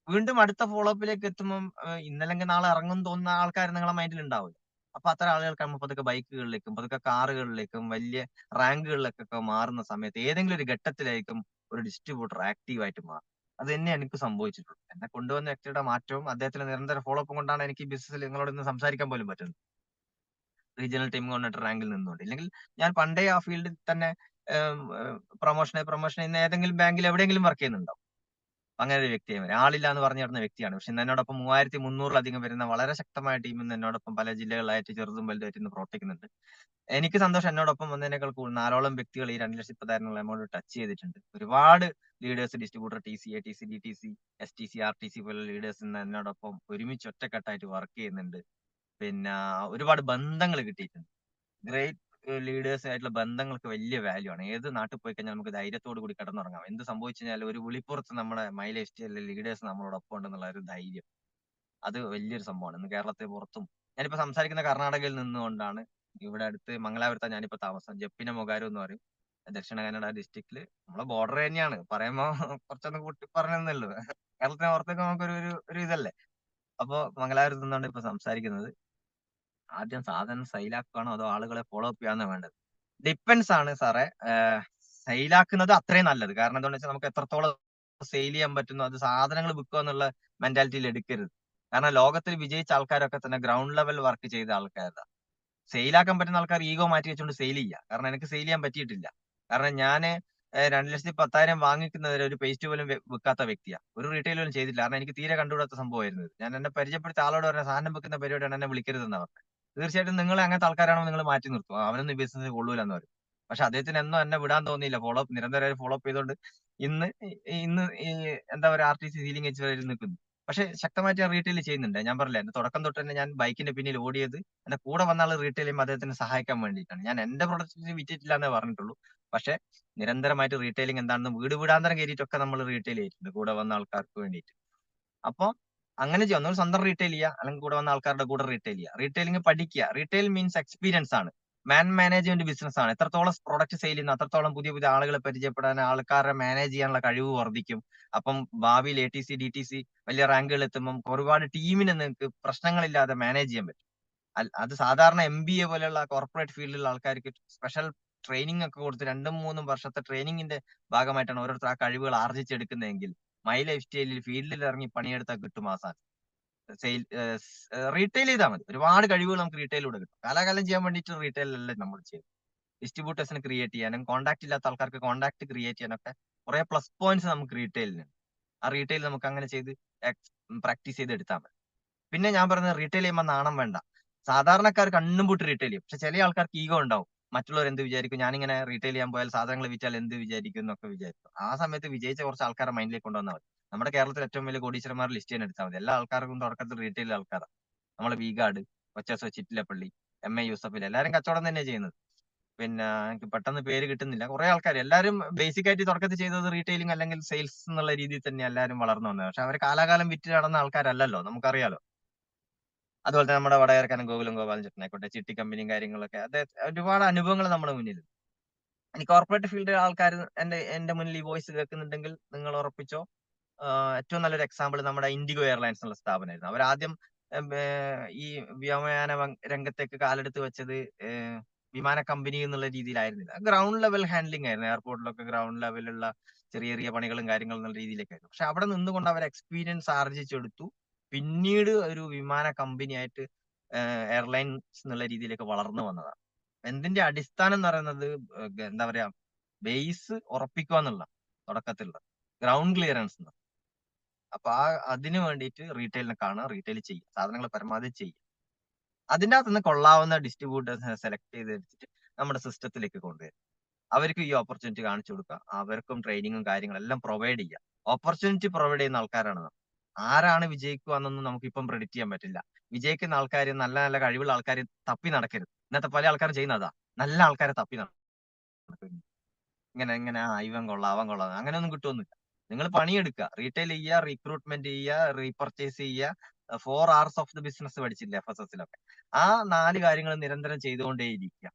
വീണ്ടും അടുത്ത ഫോളോ അപ്പിലേക്ക് എത്തുമ്പോൾ ഇന്നല്ലെങ്കിൽ നാളെ ഇറങ്ങും തോന്നുന്ന ആൾക്കാർ നിങ്ങളുടെ മൈൻഡിൽ ഉണ്ടാവില്ല. അപ്പൊ അത്തരം ആളുകൾക്കാകുമ്പോൾ പതുക്കെ ബൈക്കുകളിലേക്കും പതുക്കെ കാറുകളിലേക്കും വലിയ റാങ്കുകളിലേക്കൊക്കെ മാറുന്ന സമയത്ത് ഏതെങ്കിലും ഒരു ഘട്ടത്തിലായിരിക്കും ഒരു ഡിസ്ട്രിബ്യൂട്ടർ ആക്റ്റീവായിട്ട് മാറും. അത് തന്നെ എനിക്ക് സംഭവിച്ചിട്ടുള്ളൂ. എന്നെ കൊണ്ടുവന്ന വ്യക്തിയുടെ മാറ്റവും അദ്ദേഹത്തിന്റെ നിരന്തര ഫോളോ അപ്പും കൊണ്ടാണ് എനിക്ക് ഈ ബിസിനസ്സിൽ നിങ്ങളോട് ഇന്ന് സംസാരിക്കാൻ പോലും പറ്റുന്നത്. റീജിയണൽ ടീം കോർഡിനേറ്റർ റാങ്കിൽ നിന്നുകൊണ്ട്. ഇല്ലെങ്കിൽ ഞാൻ പണ്ടേ ആ ഫീൽഡിൽ തന്നെ പ്രൊമോഷൻ ഇന്ന് ഏതെങ്കിലും ബാങ്കിൽ എവിടെയെങ്കിലും വർക്ക് ചെയ്യുന്നുണ്ടാവും. അങ്ങനെ ഒരു വ്യക്തിയായി മാറി. ആളില്ല എന്ന് പറഞ്ഞു നടന്ന വ്യക്തിയാണ്. പക്ഷെ ഇന്ന് എന്നോടൊപ്പം 3300-ലധികം വരുന്ന വളരെ ശക്തമായ ടീം ഇന്ന് എന്നോടൊപ്പം പല ജില്ലകളിലായിട്ട് ചെറുതും വലുതായിട്ട് ഇന്ന് പ്രവർത്തിക്കുന്നുണ്ട്. എനിക്ക് സന്തോഷം, എന്നോടൊപ്പം വന്നതിനേക്കാൾ കൂടുതൽ 4ഓളം വ്യക്തികൾ ഈ 2,10,000 എമൗണ്ട് ടച്ച് ചെയ്തിട്ടുണ്ട്. ഒരുപാട് leaders, distributor, TCA, TC, DTC, STC, RTC പോലുള്ള ലീഡേഴ്സ് ഇന്ന് എന്നോടൊപ്പം ഒരുമിച്ച് ഒറ്റക്കെട്ടായിട്ട് വർക്ക് ചെയ്യുന്നുണ്ട്. പിന്നെ ഒരുപാട് ബന്ധങ്ങൾ കിട്ടിയിട്ടുണ്ട്. ഗ്രേറ്റ് ലീഡേഴ്സ് ആയിട്ടുള്ള ബന്ധങ്ങൾക്ക് വലിയ വാല്യൂ ആണ്. ഏത് നാട്ടിൽ പോയി കഴിഞ്ഞാൽ നമുക്ക് ധൈര്യത്തോടു കൂടി കിടന്നുറങ്ങാം. എന്ത് സംഭവിച്ചു കഴിഞ്ഞാൽ ഒരു വിളിപ്പുറത്ത് നമ്മുടെ മൈലേജ് ലീഡേഴ്സ് നമ്മളോടൊപ്പം ഉണ്ടെന്നുള്ള ഒരു ധൈര്യം, അത് വലിയൊരു സംഭവമാണ്. ഇന്ന് കേരളത്തിന് പുറത്തും, ഞാനിപ്പോ സംസാരിക്കുന്ന കർണാടകയിൽ നിന്നുകൊണ്ടാണ്. ഇവിടെ അടുത്ത് മംഗലാപുരത്താണ് ഞാനിപ്പോ താമസം. ജപ്പിന മൊഗാരു എന്ന് പറയും. ദക്ഷിണ കന്നഡ ഡിസ്ട്രിക്റ്റില് നമ്മളെ ബോർഡർ തന്നെയാണ്. പറയുമ്പോ കുറച്ചൊന്ന് കൂട്ടി പറഞ്ഞെന്നുള്ളൂ. കേരളത്തിന് പുറത്തേക്ക് നമുക്കൊരു ഒരു ഒരു ഇതല്ലേ. അപ്പൊ മംഗലാപുരത്ത് നിന്നാണ് ഇപ്പൊ സംസാരിക്കുന്നത്. ആദ്യം സാധനം സെയിലാക്കുകയാണോ അതോ ആളുകളെ ഫോളോ അപ്പ് ചെയ്യാന്നോ വേണ്ടത്? ഡിപ്പെൻസ് ആണ് സാറേ. സെയിലാക്കുന്നത് അത്രയും നല്ലത്. കാരണം എന്താണെന്ന് വെച്ചാൽ നമുക്ക് എത്രത്തോളം സെയിൽ ചെയ്യാൻ പറ്റുന്നു, അത് സാധനങ്ങൾ വിൽക്കുക എന്നുള്ള മെന്റാലിറ്റിയിൽ എടുക്കരുത്. കാരണം ലോകത്തിൽ വിജയിച്ച ആൾക്കാരൊക്കെ തന്നെ ഗ്രൗണ്ട് ലെവൽ വർക്ക് ചെയ്ത ആൾക്കാരാണ്. സെയിലാക്കാൻ പറ്റുന്ന ആൾക്കാർ ഈഗോ മാറ്റി വെച്ചുകൊണ്ട് സെയിൽ ചെയ്യുക. കാരണം എനിക്ക് സെയിൽ ചെയ്യാൻ പറ്റിയിട്ടില്ല. കാരണം ഞാന് 2,10,000 വാങ്ങിക്കുന്നവരെ ഒരു പേസ്റ്റ് പോലും വിൽക്കാത്ത വ്യക്തിയാണ്. ഒരു റീറ്റെയിൽ പോലും ചെയ്തിട്ടില്ല. കാരണം എനിക്ക് തീരെ കണ്ടുകൂടാത്ത സംഭവമായിരുന്നു ഇത്. ഞാൻ എന്നെ പരിചയപ്പെടുത്തിയ ആളോട് പറഞ്ഞ സാധനം വെക്കുന്ന പരിപാടിയാണ്, എന്നെ വിളിക്കരുതെന്ന് പറഞ്ഞത്. തീർച്ചയായിട്ടും നിങ്ങൾ അങ്ങനത്തെ ആൾക്കാരാണോ നിങ്ങൾ മാറ്റി നിർത്തും. അവനൊന്നും ഈ ബിസിനസ്സിൽ കൊള്ളൂലെന്ന് പറയും. പക്ഷെ അദ്ദേഹത്തിന് എന്നോ എന്നെ വിടാൻ തോന്നിയില്ല. നിരന്തരമായി ഫോളോ അപ്പ് ചെയ്തുകൊണ്ട് ഇന്ന് ഇന്ന് ഈ എന്താ പറയുക, RTC സീലിംഗ് വെച്ച് വരെ നിൽക്കുന്നു. പക്ഷെ ശക്തമായിട്ട് ഞാൻ റീറ്റെയിൽ ചെയ്യുന്നുണ്ട്. ഞാൻ പറഞ്ഞില്ല, എന്റെ തുടക്കം തൊട്ട് തന്നെ ഞാൻ ബൈക്കിന്റെ പിന്നിൽ ഓടിയത് എന്റെ കൂടെ വന്ന ആൾ റീറ്റെയിൽ ചെയ്യുമ്പോൾ അദ്ദേഹത്തിന് സഹായിക്കാൻ വേണ്ടിയിട്ടാണ്. ഞാൻ എന്റെ പ്രൊഡക്റ്റ് വിറ്റിട്ടില്ല എന്നേ പറഞ്ഞിട്ടുള്ളൂ. പക്ഷെ നിരന്തരമായിട്ട് റീറ്റെയിലിംഗ് എന്താണെന്ന് വീട് വീടാന്തരം കയറിയിട്ടൊക്കെ നമ്മൾ റീറ്റെയിൽ ചെയ്തിട്ടുണ്ട് കൂടെ വന്ന ആൾക്കാർക്ക് വേണ്ടിയിട്ട്. അപ്പൊ അങ്ങനെ ചെയ്യാം. ഒന്നുകിൽ സ്വന്തം റീറ്റെയിൽ ചെയ്യുക, അല്ലെങ്കിൽ കൂടെ വന്ന ആൾക്കാരുടെ കൂടെ റീറ്റെയിൽ ചെയ്യുക. റീറ്റെയിലിംഗ് പഠിക്കുക. റീറ്റെയിൽ മീൻസ് എക്സ്പീരിയൻസ് ആണ്. മാനേജ്മെന്റ് ബിസിനസ് ആണ്. എത്രത്തോളം പ്രൊഡക്റ്റ് സെയിൽ ചെയ്യുന്നു അത്രത്തോളം പുതിയ പുതിയ ആളുകളെ പരിചയപ്പെടാൻ, ആൾക്കാരെ മാനേജ് ചെയ്യാനുള്ള കഴിവ് വർദ്ധിക്കും. അപ്പം ഭാവിയിൽ ATC, DTC വലിയ റാങ്കുകൾ എത്തുമ്പോൾ ഒരുപാട് ടീമിനെ നിങ്ങൾക്ക് പ്രശ്നങ്ങളില്ലാതെ മാനേജ് ചെയ്യാൻ പറ്റും. അത് സാധാരണ MBA പോലെയുള്ള കോർപ്പറേറ്റ് ഫീൽഡിലുള്ള ആൾക്കാർക്ക് സ്പെഷ്യൽ ട്രെയിനിങ് ഒക്കെ കൊടുത്ത് 2-3 വർഷത്തെ ട്രെയിനിങ്ങിന്റെ ഭാഗമായിട്ടാണ് ഓരോരുത്തർ ആ കഴിവുകൾ ആർജിച്ചെടുക്കുന്നതെങ്കിൽ മൈ ലൈഫ് സ്റ്റൈലിൽ ഫീൽഡിൽ ഇറങ്ങി പണിയെടുത്താൽ കിട്ടും ആ സാധനം. സെയിൽ റീറ്റെയിൽ ചെയ്താൽ മതി. ഒരുപാട് കഴിവുകൾ നമുക്ക് റീറ്റെയിലൂടെ കിട്ടും. കാലാകാലം ചെയ്യാൻ വേണ്ടിയിട്ട് റീറ്റെയിലല്ലേ നമ്മൾ ചെയ്യും. ഡിസ്ട്രിബ്യൂട്ടേഴ്സിന് ക്രിയേറ്റ് ചെയ്യാനും കോൺടാക്ട് ഇല്ലാത്ത ആൾക്കാർക്ക് കോൺടാക്ട് ക്രിയേറ്റ് ചെയ്യാനൊക്കെ കുറെ പ്ലസ് പോയിന്റ്സ് നമുക്ക് റീറ്റെയിലിനുണ്ട്. ആ റീറ്റെയിൽ നമുക്ക് അങ്ങനെ ചെയ്ത് പ്രാക്ടീസ് ചെയ്ത് എടുത്താൽ മതി. പിന്നെ ഞാൻ പറയുന്നത്, റീറ്റെയിൽ ചെയ്യുമ്പോൾ നാണം വേണ്ട. സാധാരണക്കാർ കണ്ണും പൂട്ടി റീറ്റെയിൽ ചെയ്യും. പക്ഷെ ചില ആൾക്കാർക്ക് ഈഗോ ഉണ്ടാവും. മറ്റുള്ളവർ എന്ത് വിചാരിക്കും, ഞാനിങ്ങനെ റീറ്റെയിൽ ചെയ്യാൻ പോയാൽ സാധനങ്ങൾ വിറ്റാൽ എന്ത് വിചാരിക്കും എന്നൊക്കെ വിചാരിക്കും. ആ സമയത്ത് വിജയിച്ച കുറച്ച് ആൾക്കാരെ മൈൻഡിലേക്ക് കൊണ്ടുവന്നാൽ മതി. നമ്മുടെ കേരളത്തിൽ ഏറ്റവും വലിയ കോടീശ്വരന്മാർ ലിസ്റ്റ് ചെയ്യാൻ എടുത്താൽ മതി. എല്ലാ ആൾക്കാർക്കും തുടക്കത്തിൽ റീറ്റെയിൽ ആൾക്കാരാണ്. നമ്മളെ വീഗാർഡ്, കൊച്ചസോ, ചിറ്റിലപ്പള്ളി, MA യൂസഫിൽ എല്ലാവരും കച്ചവടം തന്നെ ചെയ്യുന്നത്. പിന്നെ എനിക്ക് പെട്ടെന്ന് പേര് കിട്ടുന്നില്ല. കുറെ ആൾക്കാർ എല്ലാവരും ബേസിക് ആയിട്ട് തുടക്കത്തിൽ ചെയ്തത് റീറ്റെയിലിംഗ് അല്ലെങ്കിൽ സെയിൽസ് എന്നുള്ള രീതിയിൽ തന്നെ എല്ലാവരും വളർന്നു വന്നത്. പക്ഷെ അവർ കാലാകാലം വിറ്റ് നടന്ന ആൾക്കാരല്ലല്ലോ, നമുക്കറിയാലോ. അതുപോലെ തന്നെ നമ്മുടെ വടകരക്കാരൻ ഗോകുലം ഗോപാലൻ ചേട്ടനായിക്കോട്ടെ, ചിട്ടി കമ്പനിയും കാര്യങ്ങളൊക്കെ, ഒരുപാട് അനുഭവങ്ങൾ നമ്മുടെ മുന്നിൽ. ഇനി കോർപ്പറേറ്റ് ഫീൽഡ് ആൾക്കാർ എന്റെ മുന്നിൽ ഈ വോയിസ് കേൾക്കുന്നുണ്ടെങ്കിൽ നിങ്ങൾ ഉറപ്പിച്ചോ, ഏറ്റവും നല്ലൊരു എക്സാമ്പിൾ നമ്മുടെ ഇൻഡിഗോ എയർലൈൻസ് എന്നുള്ള സ്ഥാപനമായിരുന്നു. അവരാദ്യം ഈ വ്യോമയാന രംഗത്തേക്ക് കാലെടുത്ത് വെച്ചത് വിമാന കമ്പനി എന്നുള്ള രീതിയിലായിരുന്നില്ല. ഗ്രൗണ്ട് ലെവൽ ഹാൻഡ്ലിംഗ് ആയിരുന്നു. എയർപോർട്ടിലൊക്കെ ഗ്രൗണ്ട് ലെവലുള്ള ചെറിയ ചെറിയ പണികളും കാര്യങ്ങളും എന്നുള്ള രീതിയിലേക്കായിരുന്നു. പക്ഷെ അവിടെ നിന്നുകൊണ്ട് അവർ എക്സ്പീരിയൻസ് ആർജിച്ചെടുത്തു. പിന്നീട് ഒരു വിമാന കമ്പനിയായിട്ട് എയർലൈൻസ് എന്നുള്ള രീതിയിലേക്ക് വളർന്നു വന്നതാണ്. എന്തിന്റെ അടിസ്ഥാനം എന്ന് പറയുന്നത്, എന്താ പറയാ, ബേസ് ഉറപ്പിക്കുക എന്നുള്ള തുടക്കത്തിലുള്ള ഗ്രൗണ്ട് ക്ലിയറൻസ്. അപ്പൊ അതിന് വേണ്ടിയിട്ട് റീറ്റെയിലിനെ കാണുക, റീറ്റെയിൽ ചെയ്യുക, സാധനങ്ങൾ പരമാവധി ചെയ്യുക. അതിന്റെ അകത്തുനിന്ന് കൊള്ളാവുന്ന ഡിസ്ട്രിബ്യൂട്ടേഴ്സിനെ സെലക്ട് ചെയ്ത് എടുത്തിട്ട് നമ്മുടെ സിസ്റ്റത്തിലേക്ക് കൊണ്ടുവരും. അവർക്ക് ഈ ഓപ്പർച്യൂണിറ്റി കാണിച്ചു കൊടുക്കുക, അവർക്കും ട്രെയിനിങ്ങും കാര്യങ്ങളും എല്ലാം പ്രൊവൈഡ് ചെയ്യുക. ഓപ്പർച്യൂണിറ്റി പ്രൊവൈഡ് ചെയ്യുന്ന ആൾക്കാരാണ് നമ്മൾ. ആരാണ് വിജയിക്കുക എന്നൊന്നും നമുക്കിപ്പം പ്രെഡിക്റ്റ് ചെയ്യാൻ പറ്റില്ല. വിജയിക്കുന്ന ആൾക്കാർ, നല്ല നല്ല കഴിവുള്ള ആൾക്കാർ തപ്പി നടക്കരുത്. ഇന്നത്തെ പല ആൾക്കാരും ചെയ്യുന്നതാ, നല്ല ആൾക്കാരെ തപ്പി നടക്കും. ഇങ്ങനെ ഇങ്ങനെ ഇവൻ കൊള്ളാം അവൻ കൊള്ളാം അങ്ങനെയൊന്നും കിട്ടുമൊന്നുമില്ല. നിങ്ങൾ പണിയെടുക്കുക, റീറ്റെയിൽ ചെയ്യുക, റിക്രൂട്ട്മെന്റ് ചെയ്യുക, റീപർച്ചേസ് ചെയ്യുക. 4 hours ഓഫ് ദി ബിസിനസ് പഠിച്ചില്ലേ FSS-ലൊക്കെ? ആ 4 കാര്യങ്ങൾ നിരന്തരം ചെയ്തുകൊണ്ടേയിരിക്കുക.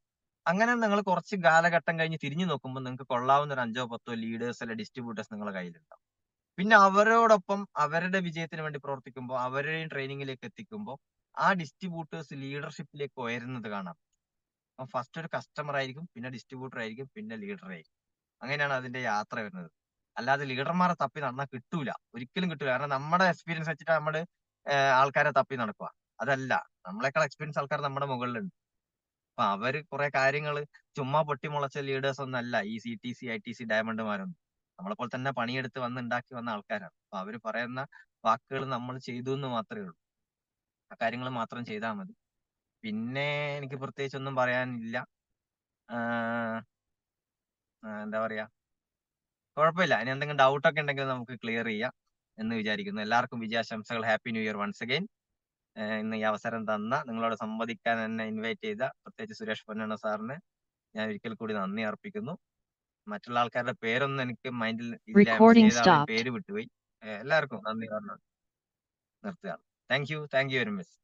അങ്ങനെ നിങ്ങൾ കുറച്ച് കാലഘട്ടം കഴിഞ്ഞ് തിരിഞ്ഞു നോക്കുമ്പോൾ നിങ്ങൾക്ക് കൊള്ളാവുന്ന ഒരു 5-10 ലീഡേഴ്സ് അല്ലെ ഡിസ്ട്രിബ്യൂട്ടേഴ്സ് നിങ്ങളുടെ കയ്യിലുണ്ടാവും. പിന്നെ അവരോടൊപ്പം അവരുടെ വിജയത്തിന് വേണ്ടി പ്രവർത്തിക്കുമ്പോൾ, അവരെയും ട്രെയിനിങ്ങിലേക്ക് എത്തിക്കുമ്പോൾ ആ ഡിസ്ട്രിബ്യൂട്ടേഴ്സ് ലീഡർഷിപ്പിലേക്ക് ഉയരുന്നത് കാണാം. ഫസ്റ്റ് ഒരു കസ്റ്റമർ ആയിരിക്കും, പിന്നെ ഡിസ്ട്രിബ്യൂട്ടർ ആയിരിക്കും, പിന്നെ ലീഡർ ആയിരിക്കും. അങ്ങനെയാണ് അതിന്റെ യാത്ര വരുന്നത്. അല്ലാതെ ലീഡർമാരെ തപ്പി നടന്നാൽ കിട്ടൂല, ഒരിക്കലും കിട്ടൂല. കാരണം നമ്മുടെ എക്സ്പീരിയൻസ് വെച്ചിട്ട് നമ്മള് ആൾക്കാരെ തപ്പി നടക്കുക. അതല്ല, നമ്മളെക്കാൾ എക്സ്പീരിയൻസ് ആൾക്കാർ നമ്മുടെ മുകളിലുണ്ട്. അപ്പൊ അവര് കുറെ കാര്യങ്ങൾ ചുമ്മാ പൊട്ടിമുളച്ച ലീഡേഴ്സ് ഒന്നും അല്ല ഈ CTC ITC ഡയമണ്ടുമാരൊന്നും. നമ്മളെപ്പോലെ തന്നെ പണിയെടുത്ത് വന്ന് ഉണ്ടാക്കി വന്ന ആൾക്കാരാണ്. അപ്പൊ അവര് പറയുന്ന വാക്കുകൾ നമ്മൾ ചെയ്തു എന്ന് മാത്രമേ ഉള്ളൂ. ആ കാര്യങ്ങൾ മാത്രം ചെയ്താൽ മതി. പിന്നെ എനിക്ക് പ്രത്യേകിച്ച് ഒന്നും പറയാനില്ല. ആഹ് എന്താ പറയാ, കുഴപ്പമില്ല. ഇനി എന്തെങ്കിലും ഡൗട്ട് ഒക്കെ ഉണ്ടെങ്കിൽ നമുക്ക് ക്ലിയർ ചെയ്യാം എന്ന് വിചാരിക്കുന്നു. എല്ലാവർക്കും വിജയാശംസകൾ. Happy new year once again. ഇന്ന് ഈ അവസരം തന്ന, നിങ്ങളോട് സംവദിക്കാൻ എന്നെ ഇൻവൈറ്റ് ചെയ്ത പ്രത്യേകിച്ച് സുരേഷ് പൊന്നണ്ണ സാറിന് ഞാൻ ഒരിക്കൽ കൂടി നന്ദി അർപ്പിക്കുന്നു. മറ്റുള്ള ആൾക്കാരുടെ പേരൊന്നും എനിക്ക് മൈൻഡിൽ ഇല്ല, മിസ് Recording ചെയ്ത ആളുടെ stopped. പേര് വിട്ടുപോയി. എല്ലാവർക്കും നന്ദി പറഞ്ഞു നിർത്തുകയാണ്. Thank you very much.